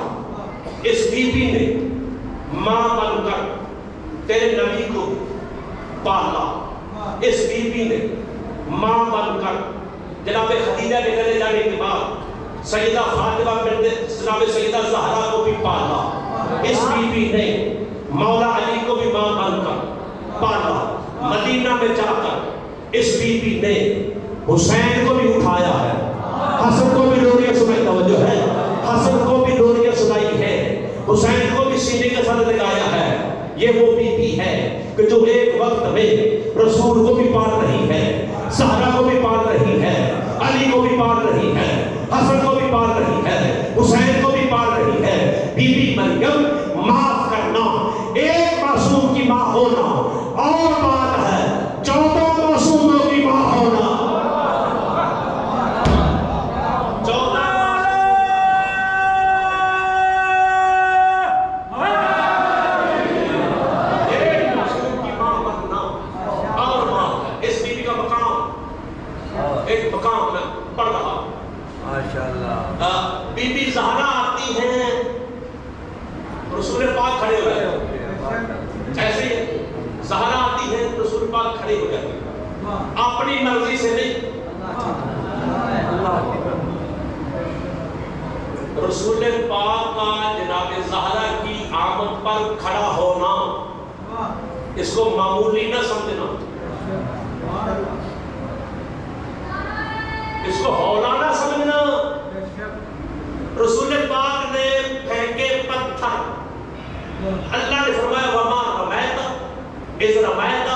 اس بی بی نے ماں بن کر تیرے نبی کو پالا، اس بی بی نے ماں بن کر جناب خدیجہ کے چلے جانے کے بعد سیدہ فاطمہ بنت جناب سیدہ زہرا کو بھی پالا، اس بی بی نے مولا علی کو بھی ماں بن کر پالا، مدینہ میں جا کر اس بی بی نے حسین کو بھی اٹھایا ہے، حسن کو بھی ڈوریاں سنائی، توجہ ہے، حسن کو بھی ڈوریاں سنائی ہے، حسین کو بھی سینے کے ساتھ لگایا ہے۔ یہ وہ بی بی ہے کہ جو ایک وقت میں رسول کو بھی پال رہی ہے، زہرا کو بھی پال رہی ہے، علی کو بھی پال رہی ہے، حسن کو بھی پال رہی ہے، حسین کو بھی پال رہی ہے۔ بی بی مریم، معاف کرنا، ایک معصوم کی ماں ہونا اور بات ہے 14 معصوموں کی ماں ہونا۔ بی بی زہرا آتی ہیں، رسول پاک کھڑے ہو جاتے، ایسے ہی زہرا آتی ہیں، رسول پاک کھڑے ہو جاتے، اپنی مرضی سے نہیں، رسول پاک کا جناب زہرا کی آمد پر کھڑا ہونا اس کو معمولی نہ سمجھنا، اس کو ہونا نہ سمجھنا۔ رسول پاک نے پھینکے پتھر، اللہ نے فرمایا وما رمیت اذ رمیت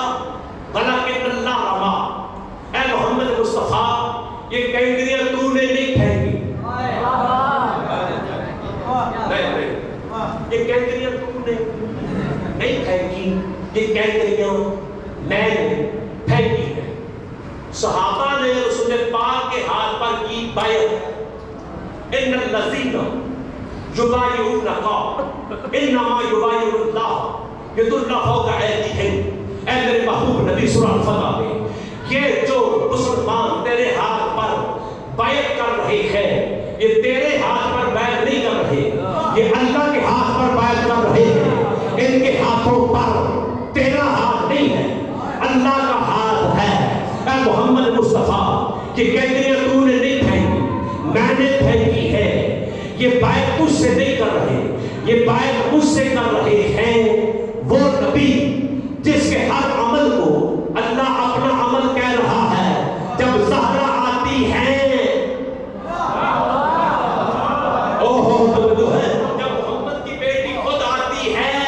ولکن اللہ رمی، اے محمد مصطفیٰ یہ کنکریاں تو نے نہیں پھینکی، یہ کنکریاں تو نے نہیں پھینکی، یہ کنکریاں میں نے پھینکی ہے۔ صحابہ نے رسول پاک کے ہاتھ پر کی بیعت، ان الذین یبایعونک انما یبایعون اللہ ید اللہ فوق ایدیہم، اے میرے محبوب نبی سورہ الفتح میں یہ جو مسلمان تیرے ہاتھ پر بیعت کر رہے ہیں، یہ تیرے ہاتھ پر بیعت نہیں کر رہے، یہ اللہ کے ہاتھ پر بیعت کر رہے ہیں، ان کے ہاتھوں پر تیرا ہاتھ نہیں ہے، اللہ کا ہاتھ ہے۔ اے محمد مصطفیٰ یہ کنکریاں تو نے نہیں پھینکی، میں نے پھینکی ہے، یہ بیعت مجھ سے نہیں کر رہے، یہ بیعت مجھ سے کر رہے ہیں وہ نبی جس کے ہر عمل کو اللہ اپنا عمل کہہ رہا ہے۔ جب زہرا آتی ہے جب محمد کی بیٹی خود آتی ہے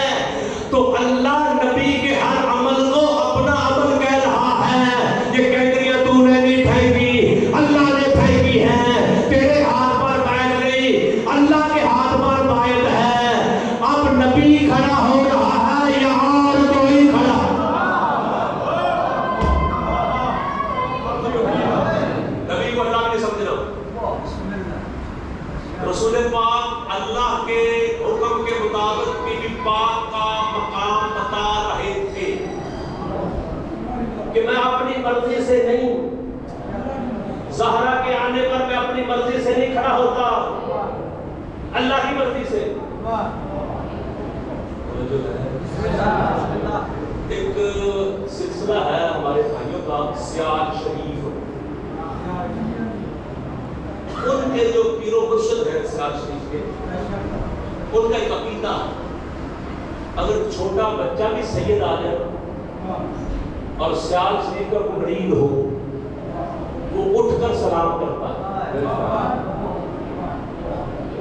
تو اللہ نبی کے ہر عمل کو اپنا عمل کہہ رہا ہے۔ یہ کنکریاں تو نے نہیں پھینکی، اللہ نے پھینکی ہے، تیرے ہاتھ پر بیعت نہیں، اللہ کے ہاتھ پر بیعت ہے۔ اب نبی کھڑا ہو رہا ہے یا اور کوئی کھڑا؟ مرضی سے نہیں، زہرا کے آنے پر میں اپنی مرضی سے نہیں کھڑا ہوتا، اللہ کی مرضی سے۔ ایک سلسلہ ہے ہمارے بھائیوں کا سیال شریف، ان کے جو پیر و مرشد ہیں سیال شریف کے، ان کا ایک عقیدہ، اگر چھوٹا بچہ بھی سید آ جائے اور سیال شریف کا کوئی مرید ہو، وہ اٹھ کر سلام کرتا ہے۔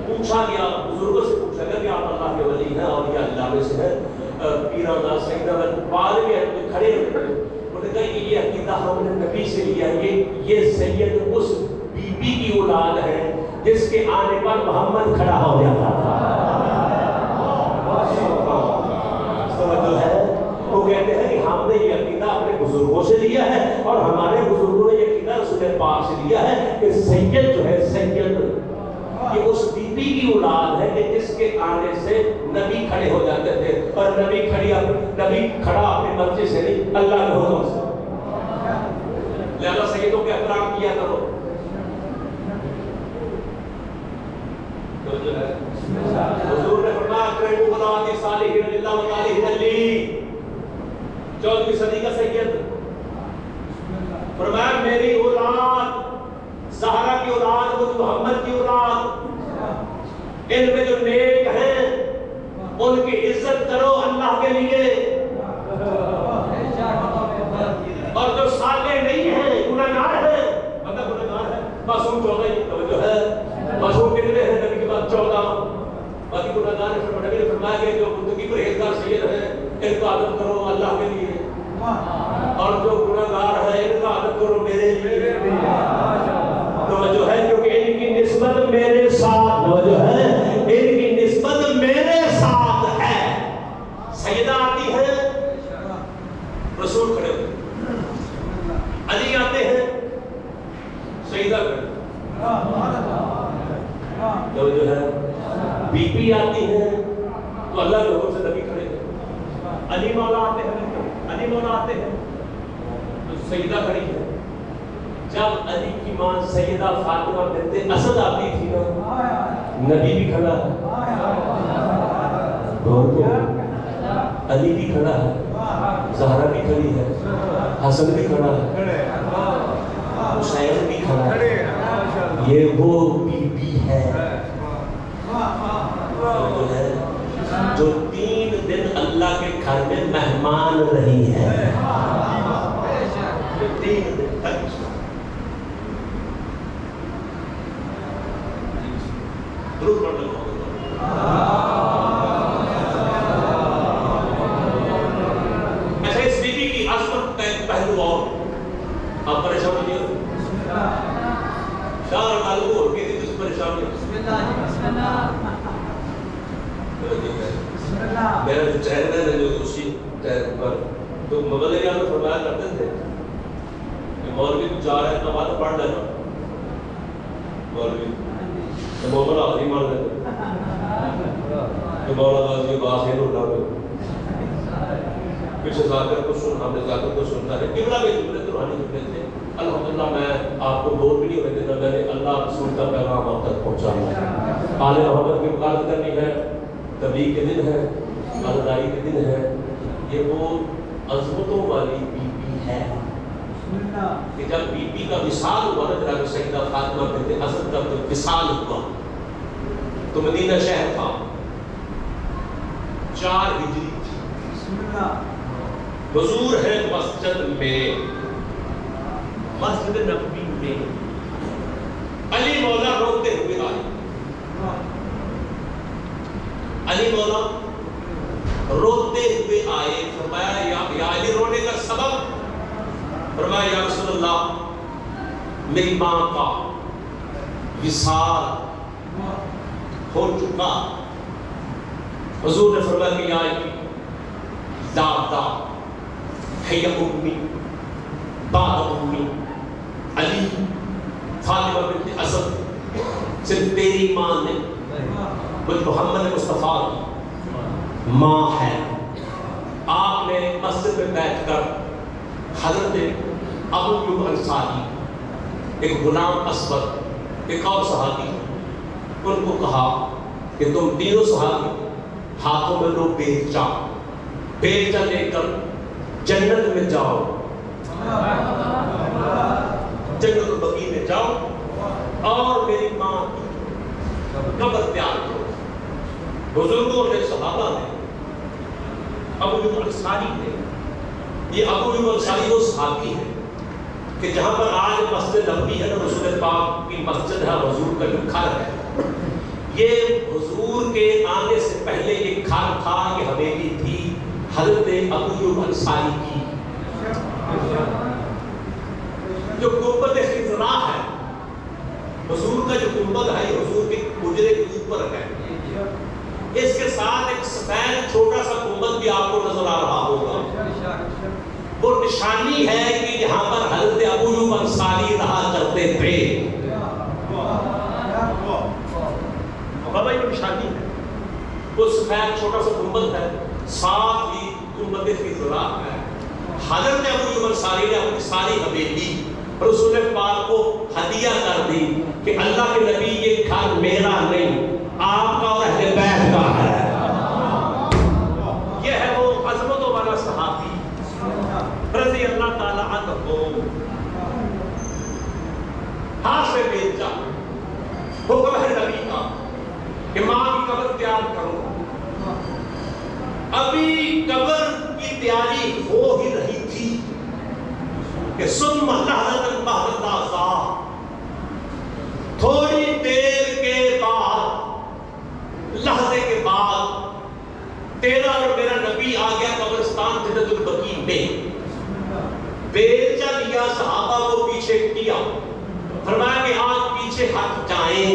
پوچھا گیا، بزرگوں سے پوچھا گیا کہ آپ اللہ کے ولی ہیں اور یہ اللہ میں سے ہے، پیرانا سیدہ بعد میں کھڑے ہوئے، انہوں نے کہا کہ یہ عقیدہ ہم نے نبی سے لیا، یہ سید اس بی بی کی اولاد ہے جس کے آنے پر محمد کھڑا ہو جاتا تھا۔ سمجھو ہے، وہ کہتے ہیں کہ ہم نے یہ عقیدہ اپنے بزرگوں سے لیا ہے اور ہمارے بزرگوں نے یہ عقیدہ رسول پاک سے لیا ہے کہ سید جو ہے، سید یہ اس بی بی کی اولاد ہے کہ جس کے آنے سے نبی کھڑے ہو جاتے تھے، اور نبی کھڑا اپنی مرضی سے نہیں، اللہ کے حکم سے۔ لہذا سیدوں کے احترام کیا کرو۔ حضور نے فرمایا اکرموا بنات صالحین للہ و طالحین لی، 14ویں صدی کا سید فرمایا میری اولاد، زہرا کی اولاد، محمد کی اولاد، ان میں جو نیک ہیں ان کی عزت کرو اللہ کے لیے، اور جو صالح نہیں ہیں، گناہگار ہیں، مطلب گناہگار ہے، معصوم 14 توجہ ہے، معصوم کتنے ہیں نبی کے بعد 14، باقی گناہگار ہیں۔ نبی نے فرمایا کہ جو متقی پرہیزگار سید ہیں ان کو عادت کرو اللہ کے لیے، اور جو گناہگار ہیں ان کا عادت کرو میرے لیے۔ توجہ ہے، کیونکہ ان کی نسبت میرے ساتھ، توجہ ہے، ان کی نسبت میرے ساتھ ہے۔ سیدہ آتی ہیں، رسول کھڑے ہوتے، علی آتے ہیں، سیدہ کھڑے، توجہ ہے، بی بی آتی ہیں تو اللہ کے حکم سے نبی کھڑے ہیں، علی مولا آتے ہیں، علی مولا آتے ہیں تو سیدہ کھڑی ہے۔ جب علی کی ماں سیدہ فاطمہ بنت اسد آتی تھی نا، نبی بھی کھڑا ہے، علی بھی کھڑا ہے، زہرا بھی کھڑی ہے، حسن بھی کھڑا ہے، حسین بھی کھڑا ہے، یہ وہ بی بی ہے جو 3 دن اللہ کے گھر میں مہمان رہی ہے، 3 دن تک۔ اچھا، اس بی بی کی عظمت کا ایک پہلو اور، آپ پریشان نہیں ہو، شاہ معلوم ہو کہ تھی پریشان نہیں ہو۔ میرا جو چہرہ ہے جو اسی چہرے پر تو مغل یہاں میں فرمایا کرتے تھے کہ مولوی کو جا رہا ہے تو بات پڑھ لینا، مولوی تو مولا آخری مان لیتے کہ مولا غازی باخر اللہ میں پیچھے ذاکر کو سن، ہم نے ذاکر کو سنتا ہے، قبلہ میں جملے روحانی جملے تھے۔ الحمدللہ میں آپ کو بور بھی نہیں ہونے دینا، میں نے اللہ رسول کا پیغام آپ تک پہنچانا، آل محمد کی مقابلت کرنی ہے، تبلیغ کے دن ہے، عزاداری کے دن ہے۔ یہ وہ عظمتوں والی بی بی ہے کہ جب بی بی کا وصال ہوا نا، جناب سیدہ فاطمہ بنت اسد کا وصال ہوا تو مدینہ شہر تھا، 4 ہجری تھی، حضور ہے مسجد میں، مسجد نبوی میں، علی مولا روتے ہوئے آئے، علی مولا روتے ہوئے آئے، فرمایا یا علی رونے کا سبب، فرمایا یا رسول اللہ میری ماں کا وصال ہو چکا۔ حضور نے فرمایا کہ یا علی دادا ہے امی بعد امی، علی فاطمہ بنت اسد صرف تیری ماں نے بلکہ محمد مصطفیٰ کی ماں ہے۔ آپ نے مسجد میں بیٹھ کر حضرت ابو ایوب انصاری، ایک غلام اسود، ایک اور صحابی، ان کو کہا کہ تم تینوں صحابی ہاتھوں میں لو بیلچہ لے کر جنت میں جاؤ، جنت البقیع میں جاؤ اور میری ماں کی قبر تیار کرو۔ بزرگوں نے، صحابہ نے، ابو ایوب انصاری نے، یہ ابو ایوب انصاری وہ صحابی ہے کہ جہاں پر آج مسجد نبوی ہے نا، رسول پاک کی مسجد ہے، حضور کا جو گھر ہے، یہ حضور کے آنے سے پہلے یہ گھر تھا، یہ حویلی تھی حضرت ابو ایوب انصاری کی۔ جو گنبد خضرا ہے، حضور کا جو گنبد ہے، یہ حضور کے حجرے کے اوپر ہے، اس کے ساتھ ایک سفید چھوٹا سا گنبد بھی آپ کو نظر آ رہا ہوگا، وہ نشانی ہے کہ یہاں پر حضرت ابو ایوب انصاری رہا کرتے تھے۔ بابا یہ نشانی ہے، وہ سفید چھوٹا سا گنبد ہے، ساتھ ہی گنبد خضرا ہے۔ حضرت ابو ایوب انصاری نے اپنی ساری حویلی رسول پاک کو ہدیہ کر دی کہ اللہ کے نبی یہ گھر میرا نہیں، آپ کا اور اہل بیت کا ہے۔ یہ ہے وہ عظمتوں والا صحابی رضی اللہ تعالی عنہ، ہاتھ سے بیلچہ، حکم ہے نبی کا کہ ماں کی قبر تیار کرو۔ ابھی قبر کی تیاری ہو ہی رہی تھی کہ ثم لحظۃ بعد اللحظہ، تھوڑی دیر کے بعد، لحظے کے بعد تیرا اور میرا نبی آ گیا قبرستان جنت البقیع میں، بیلچہ لیا، صحابہ کو پیچھے کیا، فرمایا کہ آج پیچھے ہٹ جائیں،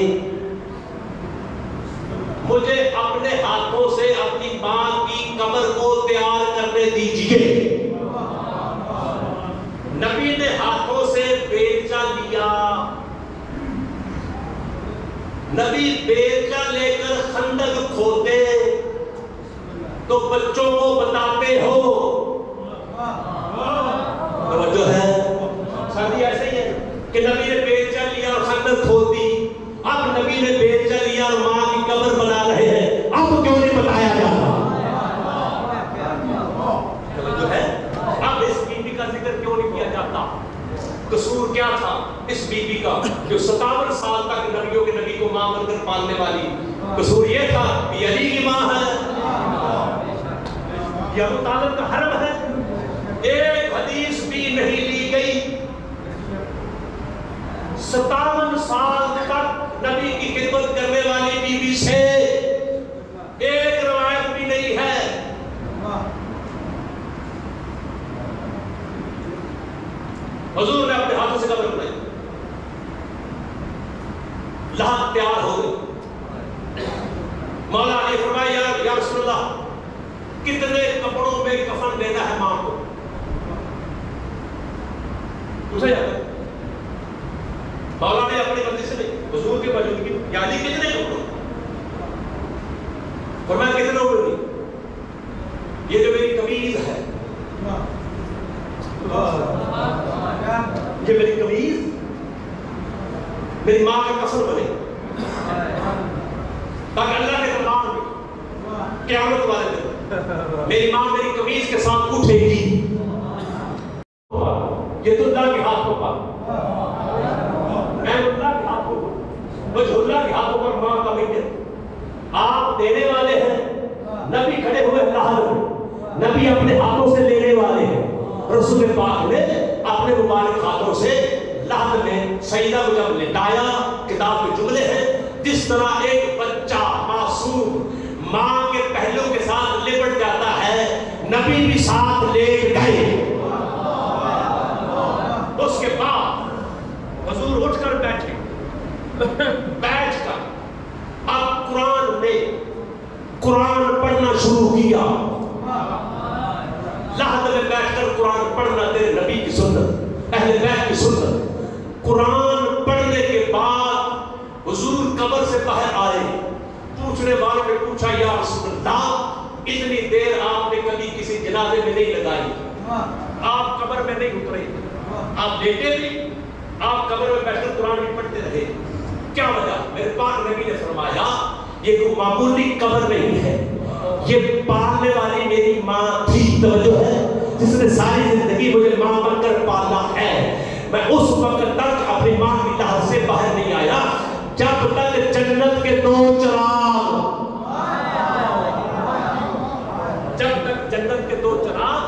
مجھے اپنے ہاتھوں سے اپنی ماں کی قبر کو تیار کرنے دیجئے۔ نبی نے ہاتھوں سے بیلچہ لیا، نبی بیلچہ لے کر خندق کھودتے تو بچوں کو بتاتے ہو، توجہ ہے ساتھی، ایسے ہی ہے کہ نبی نے بیلچہ لیا اور خندق کھود دی، اب نبی نے بیلچہ لیا اور ماں کی قبر بنا رہے ہیں، اب کیوں نہیں بتایا جاتا؟ توجہ ہے، اب اس بی بی کا ذکر کیوں نہیں کیا جاتا؟ قصور کیا تھا اس بی بی کا جو 57 سال تک نبیوں کے نبی کو ماں بن کر پالنے والی؟ قصور یہ تھا کہ علی کی ماں ہے، یہ ابو طالب کا حرم ہے، ایک حدیث بھی نہیں لی گئی، 57 سال تک نبی کی خدمت کرنے والی بی بی سے ایک روایت بھی نہیں ہے۔ حضور نے اپنے ہاتھوں سے قبر بنائی، لحد تیار ہو گئی، مولا علی فرمایا یا رسول اللہ کتنے کپڑوں میں کفن دینا ہے ماں کو؟ پوچھا جاتا ہے، مولا نے اپنی مرضی سے نہیں، حضور کے موجودگی یعنی کتنے کپڑوں؟ فرمایا کتنے کپڑوں نہیں، یہ جو میری قمیض ہے، یہ میری قمیض میری ماں کا کفن بنے تاکہ اللہ کے دربار میں قیامت والے دن میری ماں میری قمیض کے ساتھ اٹھے گی۔ یہ تو اللہ کے ہاتھوں پر، میں اللہ کے ہاتھوں پر، بس اللہ کے ہاتھوں پر ماں کا میت آپ دینے والے ہیں، نبی کھڑے ہوئے اللہ میں، نبی اپنے ہاتھوں سے لینے والے ہیں، رسول پاک نے اپنے مبارک ہاتھوں سے لحد میں سیدہ کو جب لٹایا، کتاب کے جملے ہیں جس طرح ایک بچہ معصوم ماں کے پہلو کے ساتھ لپٹ جاتا ہے، نبی بھی ساتھ لیٹ گئے۔ اس کے بعد حضور اٹھ کر بیٹھے، بیٹھ کر اب قرآن پڑھنا شروع کیا، لحد میں بیٹھ کر قرآن پڑھنا تیرے نبی کی سنت، اہل بیت کی سنت۔ قرآن پڑھنے کے بعد حضور قبر سے باہر آئے، پوچھنے والوں نے پوچھا یا رسول اللہ اتنی دیر آپ نے کبھی کسی جنازے میں نہیں لگائی، آپ قبر میں نہیں اترے،
آپ لیٹے بھی، آپ قبر میں بیٹھ کر قرآن بھی پڑھتے رہے. کیا وجہ؟ میرے پاک نبی نے فرمایا یہ کوئی معمولی قبر نہیں ہے، یہ پالنے والی میری ماں تھی. توجہ ہے، جس نے ساری زندگی مجھے ماں بن کر پالا ہے. میں اس وقت تک اپنی ماں کی لحاظ سے باہر نہیں آیا جب تک جنت کے دو چراغ، جب تک جنت کے دو چراغ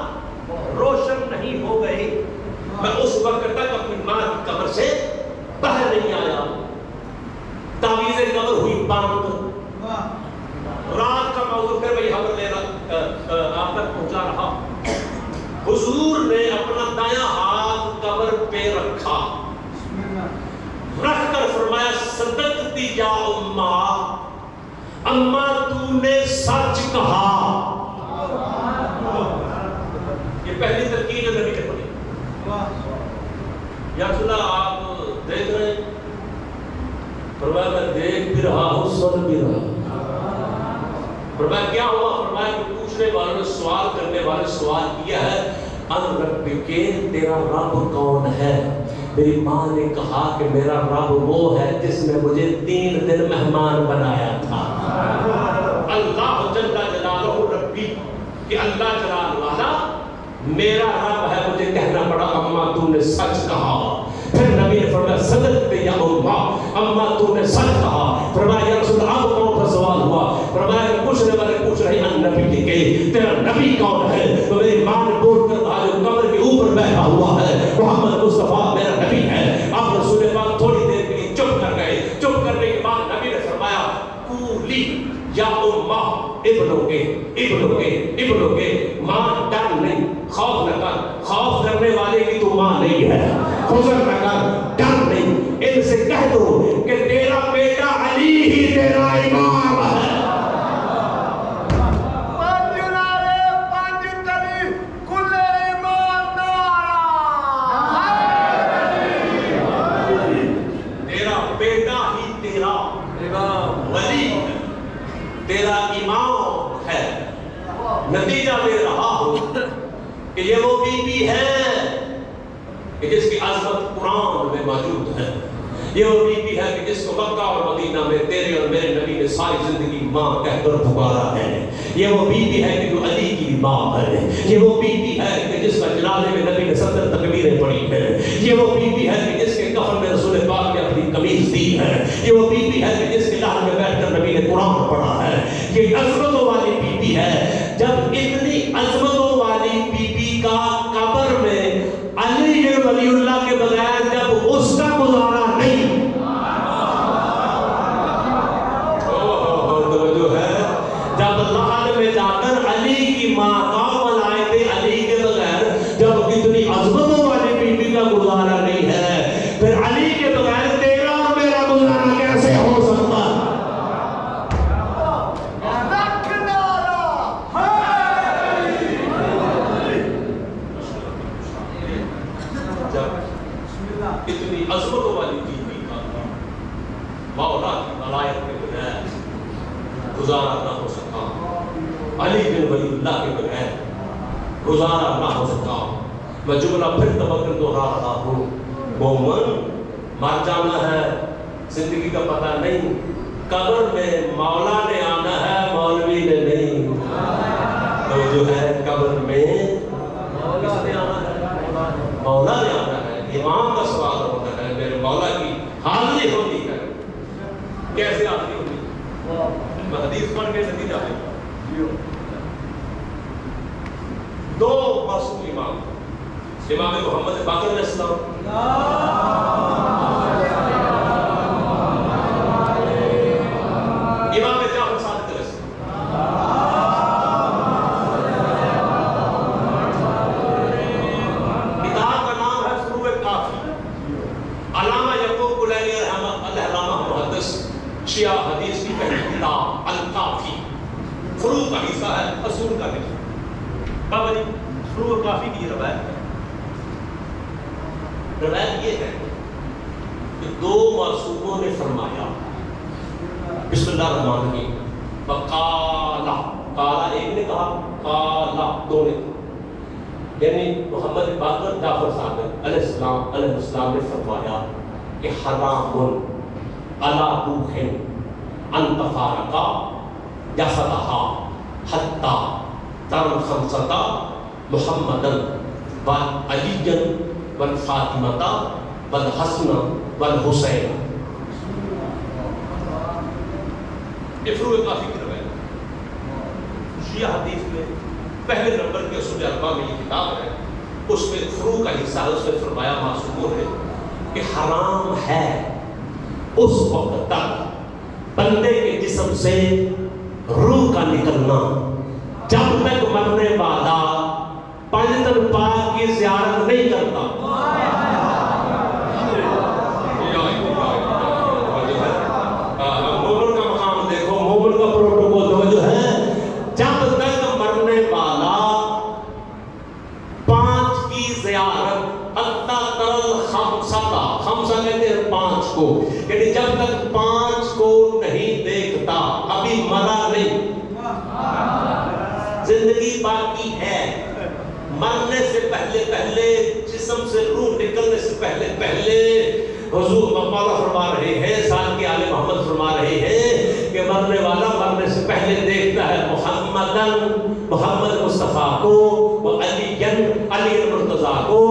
روشن نہیں ہو گئے، میں اس وقت تک اپنی ماں کی قبر سے باہر نہیں آیا. تعویذ قبر ہوئی بند. رات کا موضوع پھر میں یہاں پر آپ تک پہنچا رہا. حضور نے اپنا دایاں ہاتھ قبر پہ رکھا، رکھ کر فرمایا صدقتی یا اماں، اماں تو نے سچ کہا. یہ پہلی ترکیب جو نبی نے پڑھی. یا رسول اللہ آپ دیکھ رہے ہیں؟ فرمایا میں دیکھ بھی رہا ہوں، سن بھی رہا ہوں. فرمایا کیا ہوا؟ فرمایا کہ پوچھنے والوں نے، سوال کرنے والے سوال کیا ہے ان رب کے تیرا رب کون ہے؟ میری ماں نے کہا کہ میرا رب وہ ہے جس نے مجھے 3 دن مہمان بنایا تھا. اللہ جل جلالہ ربی، کہ اللہ جلال والا میرا رب ہے. مجھے کہنا پڑا اماں تو نے سچ کہا. پھر نبی نے فرمایا صدقت یا اماں، اماں تو نے سچ کہا. فرمایا یا رسول اللہ اب کون سا سوال ہوا؟ فرمایا کہ پوچھنے والے پوچھ رہے ہیں نبی کے تیرا نبی کون ہے؟ تو میری ماں نے بول کر کہا جو قبر کے اوپر بیٹھا ہوا ہے محمد مصطفیٰ میرا نبی ہے. اب رسول پاک تھوڑی دیر کے لیے چپ کر گئے. چپ کرنے کے بعد نبی نے فرمایا قولی یا اماں ابنوگے ماں ڈر نہیں، خوف نہ کر. خوف کرنے والے کی تو ماں نہیں ہے. حضر نہ کر، ڈر نہیں. ان سے کہہ دو کہ تیرا بیٹا علی ہی تیرا امام ہے. تیرا امام ہے. نتیجہ دے رہا ہوں کہ یہ وہ بی بی ہے کہ جس کی عظمت قرآن میں موجود ہے. یہ وہ بی بی ہے کہ جس کو مکہ اور مدینہ میں تیرے اور میرے نبی نے ساری زندگی ماں کہہ کر پکارا ہے. یہ وہ بی بی ہے کہ جو علی کی ماں ہے. یہ وہ بی بی ہے کہ جس کا جنازے میں نبی نے 70 تکبیریں پڑھی ہیں. یہ وہ بی بی ہے کہ جس کے کفن میں رسول پاک نے اپنی قمیص دی ہے. یہ وہ بی بی ہے کہ جس کے لحد میں بیٹھ کر نبی نے قرآن پڑھا ہے. یہ عظمتوں والی بی بی ہے. جب اتنی عظمتوں والی بی بی کا قبر میں علی ولی اللہ کے بغیر جب اس کا گزارا نہیں، جو ہے جب لحد میں جا کر علی کی ماں کا ملائے تھے علی کے بغیر، جب اتنی عظمتوں والی بی بی کا گزارا نہیں ہے، پھر علی کے بغیر تیرا اور میرا گزارا کیسے ہو سکتا ہے؟ اتنی عظمتوں والی بی بی کا مولا کی ملائک کے بغیر گزارا نہ ہو سکا. علی بن ولی اللہ کے بغیر گزارا نہ ہو سکا. میں جملہ پھر تبکر دوہرا رہا ہوں. مومن مر جانا ہے، زندگی کا پتہ نہیں. قبر میں مولا نے آنا ہے، مولوی نے نہیں. تو جو ہے قبر میں کس نے آنا ہے؟ مولا نے آنا ہے. امام کا سوال ہوتا ہے میرے مولا کی حاضری ہوتی ہے. کیسے حاضری ہوتی ہے؟ میں حدیث پڑھ کے نتیجہ ہے. 2 معصوم امام محمد باقر علیہ السلام، امام جعفر صادق علیہ السلام. کتاب کا نام ہے فروع کافی. علامہ یعقوب کلینی علامہ محدث شیعہ حدیث کی پہلی کتاب الکافی. فروع کا حصہ ہے، اصول کا نہیں. بابا جی فروع کافی کی روایت ہے. روایت یہ ہے کہ 2 معصوموں نے فرمایا بسم اللہ الرحمن الرحیم. فقالا، قالا ایک نے کہا، قالا 2 نے. یعنی محمد باقر جعفر صادق علیہ السلام نے فرمایا کہ حرام علی روح ان تفارقا جسدہا حتی ترن خمستا محمدن وعلیین والفاطمتا والحسن والحسین. یہ فروع کافی کی روایت شیعہ حدیث میں پہلے نمبر کے اصول اربعہ میں یہ کتاب ہے، اس میں فروع کا حصہ ہے. اس میں فرمایا معصوموں نے کہ حرام ہے اس وقت تک بندے کے جسم سے روح کا نکلنا جب تک مرنے والا پنجتن پاک کی زیارت نہیں کرتا. مومن کا مقام دیکھو، مومن کا پروٹوکول جو ہے، جب تک مرنے والا 5 کی زیارت حتی ترل خمسہ کہتے ہیں 5 کو، یعنی جب تک 5 کو نہیں دیکھتا ابھی مرا نہیں، زندگی باقی ہے. مرنے سے پہلے جسم سے روح نکلنے سے پہلے حضور مولا فرما رہے ہیں، سال کے آل محمد فرما رہے ہیں کہ مرنے والا مرنے سے پہلے دیکھتا ہے محمد مصطفیٰ کو، علی مرتضیٰ کو،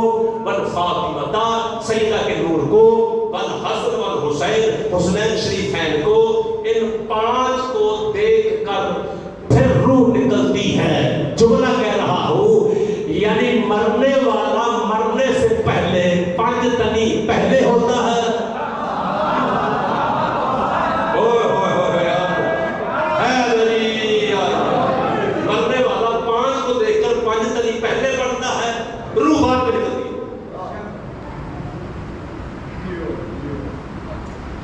فاطمہ سیدہ کے نور کو، والحسن والحسین حسنین شریفین کو. ان 5 کو دیکھ کر پھر روح نکلتی ہے. جملہ کہہ رہا ہوں، یعنی مرنے والا مرنے سے پہلے 5 تنی پہلے ہوتا ہے. مرنے والا 5 کو دیکھ کر 5 تنی پہلے پڑتا ہے، روح بعد میں نکلتی ہے.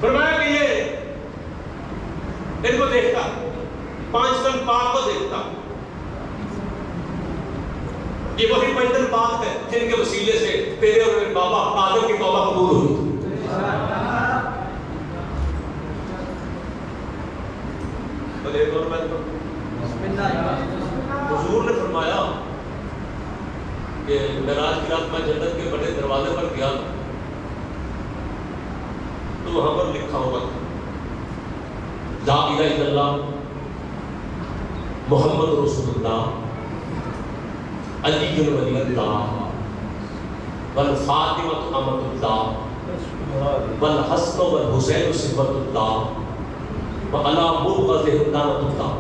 فرمایا کہ یہ ان کو دیکھتا 5 تن پاک کو دیکھتا. یہ وہی 5 تن پاک ہے جن کے وسیلے سے تیرے اور میرے بابا آدم کی توبہ قبول ہوئی. حضور نے فرمایا کہ معراج کی رات میں جنت کے بڑے دروازے پر گیا تو وہاں پر لکھا ہوا لا الہ الا اللہ محمد رسول اللہ علی ولی اللہ والفاطمہ امۃ اللہ والحسن والحسین صفۃ اللہ وعلی مبغضہ لعنۃ اللہ.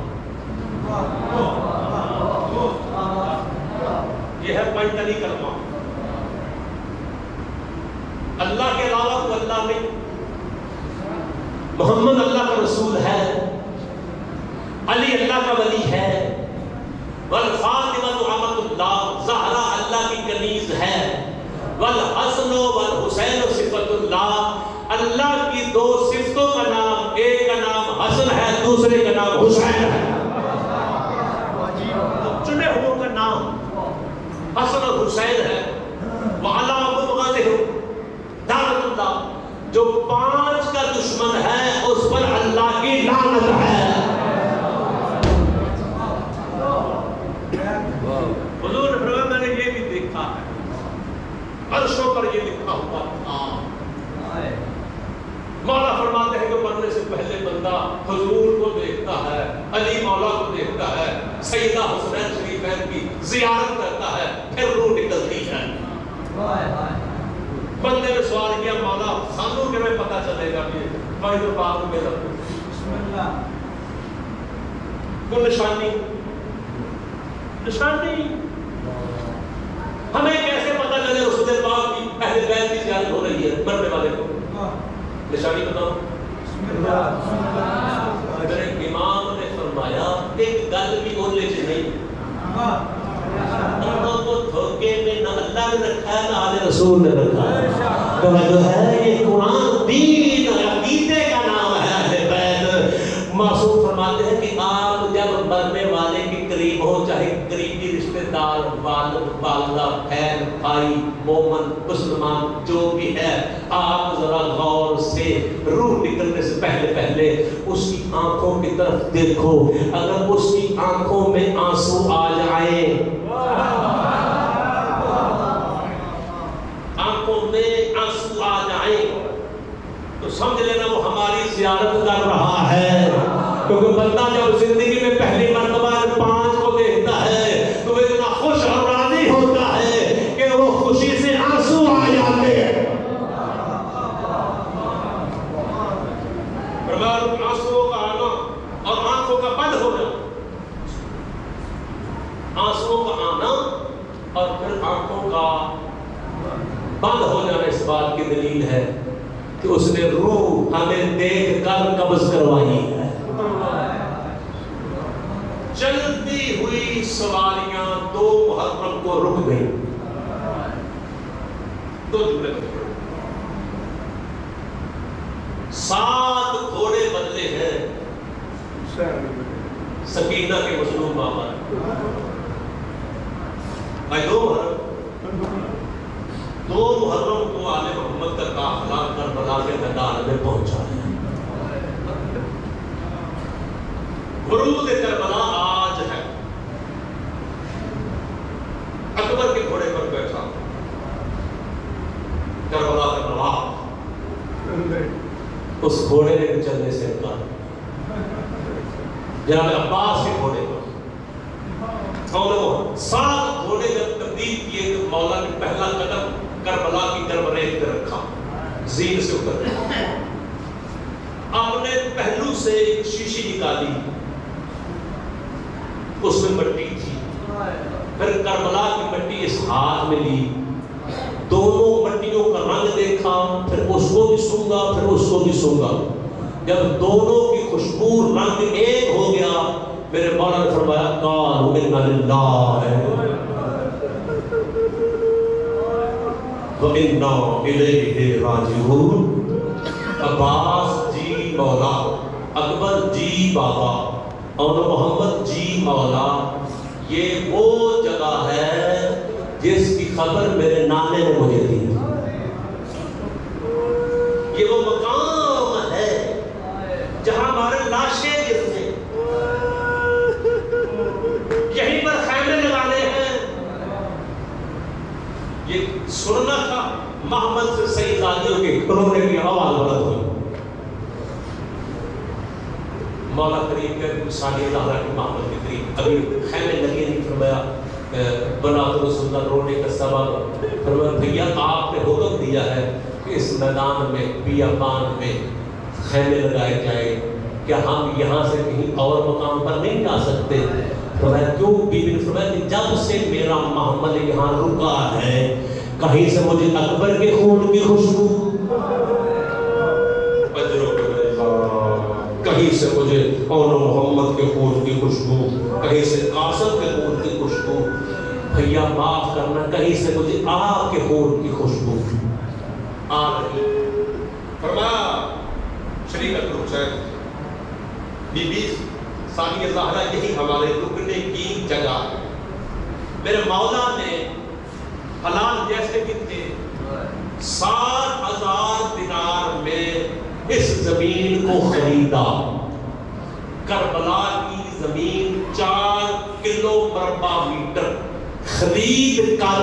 یہ ہے 5 تنی کلمہ. اللہ کے علاوہ کوئی اللہ نہیں. محمد اللہ کا رسول ہے، علی اللہ کا ولی ہے، والفاطمہ امۃ اللہ زہرا اللہ کی کنیز ہے، والحسن والحسین صفۃ اللہ اللہ کی 2 صفتوں کا نام، ایک کا نام حسن ہے دوسرے کا نام حسین ہے. چنے ہوئے کا نام حسن اور حسین ہے. وعلی مبغضہ لعنۃ اللہ، جو 5 کا دشمن ہے اس پر اللہ کی لعنت ہے. حضور نے فرمایا میں نے یہ بھی دیکھا ہے، عرشوں پر یہ لکھا ہوا تھا. مولا فرماتے ہیں کہ مرنے سے پہلے بندہ حضور کو دیکھتا ہے، علی مولا کو دیکھتا ہے، سیدہ حسنین شریفین کی زیارت کرتا ہے، پھر روح نکلتی ہے. بندے نے سوال کیا مولا سانوں کے میں پتہ چلے گا کہ فائدہ پاک میں رکھو کوئی نشانی ہمیں کیسے پتہ چلے رسول پاک کی اہل بیت کی زیارت ہو رہی ہے مرنے والے کو؟ نشانی بتاؤ. میرے امام نے فرمایا ایک گل بھی بولنے سے نہیں، اللہ کو دھوکے میں نہ اللہ نے رکھا ہے نہ آل رسول نے رکھا ہے. جو ہے یہ قرآن دین عقیدے کا نام ہے اہل بیت. معصوم فرماتے ہیں کہ آپ جب مرنے والے کے قریب ہو، چاہے قریبی رشتہ دار، والد والدہ، بہن بھائی، مومن مسلمان جو بھی ہے، آپ ذرا غور سے روح نکلنے سے پہلے اس کی آنکھوں کی طرف دیکھو. اگر اس کی آنکھوں میں آنسو آ جائیں زیارت کر رہا ہے، کیونکہ بندہ جب زندگی میں پہلی مرتبہ 5 کو دیکھتا ہے تو وہ اتنا خوش اور راضی ہوتا ہے کہ وہ خوشی سے آنسو آ جاتے ہیں۔ آنسوؤں کا آنا اور آنکھوں کا بند ہو جانا، آنسوؤں کا آنا اور پھر آنکھوں کا بند ہو جانا اس بات کی دلیل ہے کہ اس نے روح ہمیں دیکھ کر قبض کروائی ہے۔ چلتی ہوئی سواریاں 2 محرم کو رک گئی۔ 2 جملے 7 گھوڑے بدلے ہیں سکینہ کے مظلوم بابا۔ 2 محرم کو آل محمد کا قافلہ کربلا کے میدان میں پہنچا ہے۔ ورود کربلا آج ہے۔ اکبر کے گھوڑے پر بیٹھا کربلا کا نواب، اس گھوڑے نے چلنے سے انکار۔ جناب عباس کے گھوڑے پر اور 7 گھوڑے جب تبدیل کیے تو مولا نے پہلا قدم کربلا کی کربریت پہ رکھا، زین سے اتر اپنے پہلو سے ایک شیشی نکالی، اس میں مٹی تھی، پھر کربلا کی مٹی اس ہاتھ میں لی، دونوں مٹیوں کا رنگ دیکھا، پھر اس کو بھی سونگا پھر اس کو بھی سونگا، جب دونوں کی خوشبو رنگ ایک ہو گیا میرے مولا نے فرمایا قالوا انا للہ وَإِنَّا إِلَيْهِ رَاجِعُونَ۔ عباس جی مولا، اکبر جی بابا اور محمد جی مولا، یہ وہ جگہ ہے جس کی خبر میرے نانے نے مجھے دی، یہ وہ مقام ہے جہاں ہمارے لاشیں گرتے، یہیں پر خیمے لگانے ہیں۔ یہ سننا تھا محمد سے سیدادیوں کے رونے کی آواز بلند ہوئی۔ مولا کریم کے ثانیہ زہرا کے محمد کے قریب ابھی خیمے لگے نہیں، فرمایا بنا تو رسول اللہ رونے کا سبب، فرمایا بھیا آپ نے حکم دیا ہے کہ اس میدان میں بیابان میں خیمے لگائے جائیں، کیا ہم یہاں سے کہیں اور مقام پر نہیں جا سکتے؟ فرمایا کیوں؟ بی بی نے فرمایا کہ جب سے میرا محمد یہاں رکا ہے کہیں سے مجھے اکبر کے خون کی خوشبو، کہیں سے مجھے اور محمد کے خون کی خوشبو، کہیں سے قاسم کے خون کی خوشبو، بھیا معاف کرنا کہیں سے مجھے آپ کے خون کی خوشبو آ رہی۔ فرمایا شریک حسین بی بی ثانیہ زہرا یہی ہمارے رکنے کی جگہ ہے۔ میرے مولا نے حلال جیسے بھی تھے 60,000 دینار میں اس زمین کو خریدا۔ کربلا کی زمین 4 کلو مربع میٹر خرید کر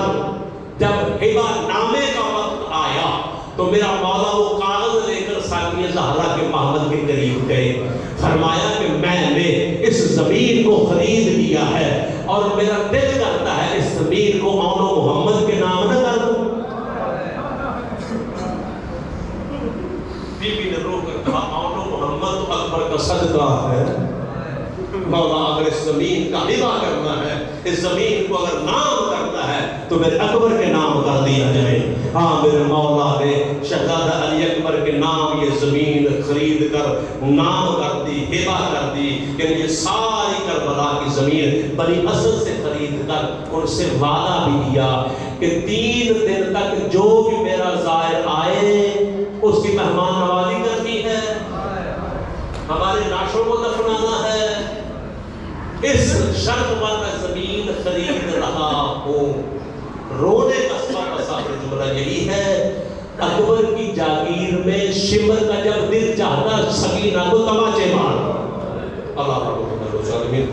جب ہبہ نامے کا وقت آیا تو میرا مولا وہ کاغذ لے کر ثانیہ زہرا کے محمد کے قریب گئے، فرمایا کہ میں نے اس زمین کو خرید لیا ہے اور میرا دل کرتا ہے اس زمین کو اون و محمد کے نام نہ کر دوں۔ بی بی نے رو کر کہا اون و محمد تو اکبر کا صدقہ ہے، مولا اگر اس زمین کا ہبہ کرنا ہے، اس زمین کو اگر نام کرنا ہے تو میرے اکبر کے نام کر دیا جائے۔ ہاں میرے مولا نے شہزادہ علی اکبر کے نام یہ زمین خرید کر نام کر دی، ہبہ کر دی، یعنی یہ ساری کربلا کی زمین بنی اسد سے خرید کر ان سے وعدہ بھی کیا کہ 3 دن تک جو بھی میرا زائر آئے اس کی مہمان نوازی کرنی ہے، ہمارے لاشوں کو دفنانا ہے، اس شرط پر میں زمین خرید رہا ہوں۔ رونے کا سبب جملہ یہی ہے، اکبر کی جاگیر میں شمر کا جب دل چاہتا سکینہ کو تماچے مار۔ اللہ رب العالمین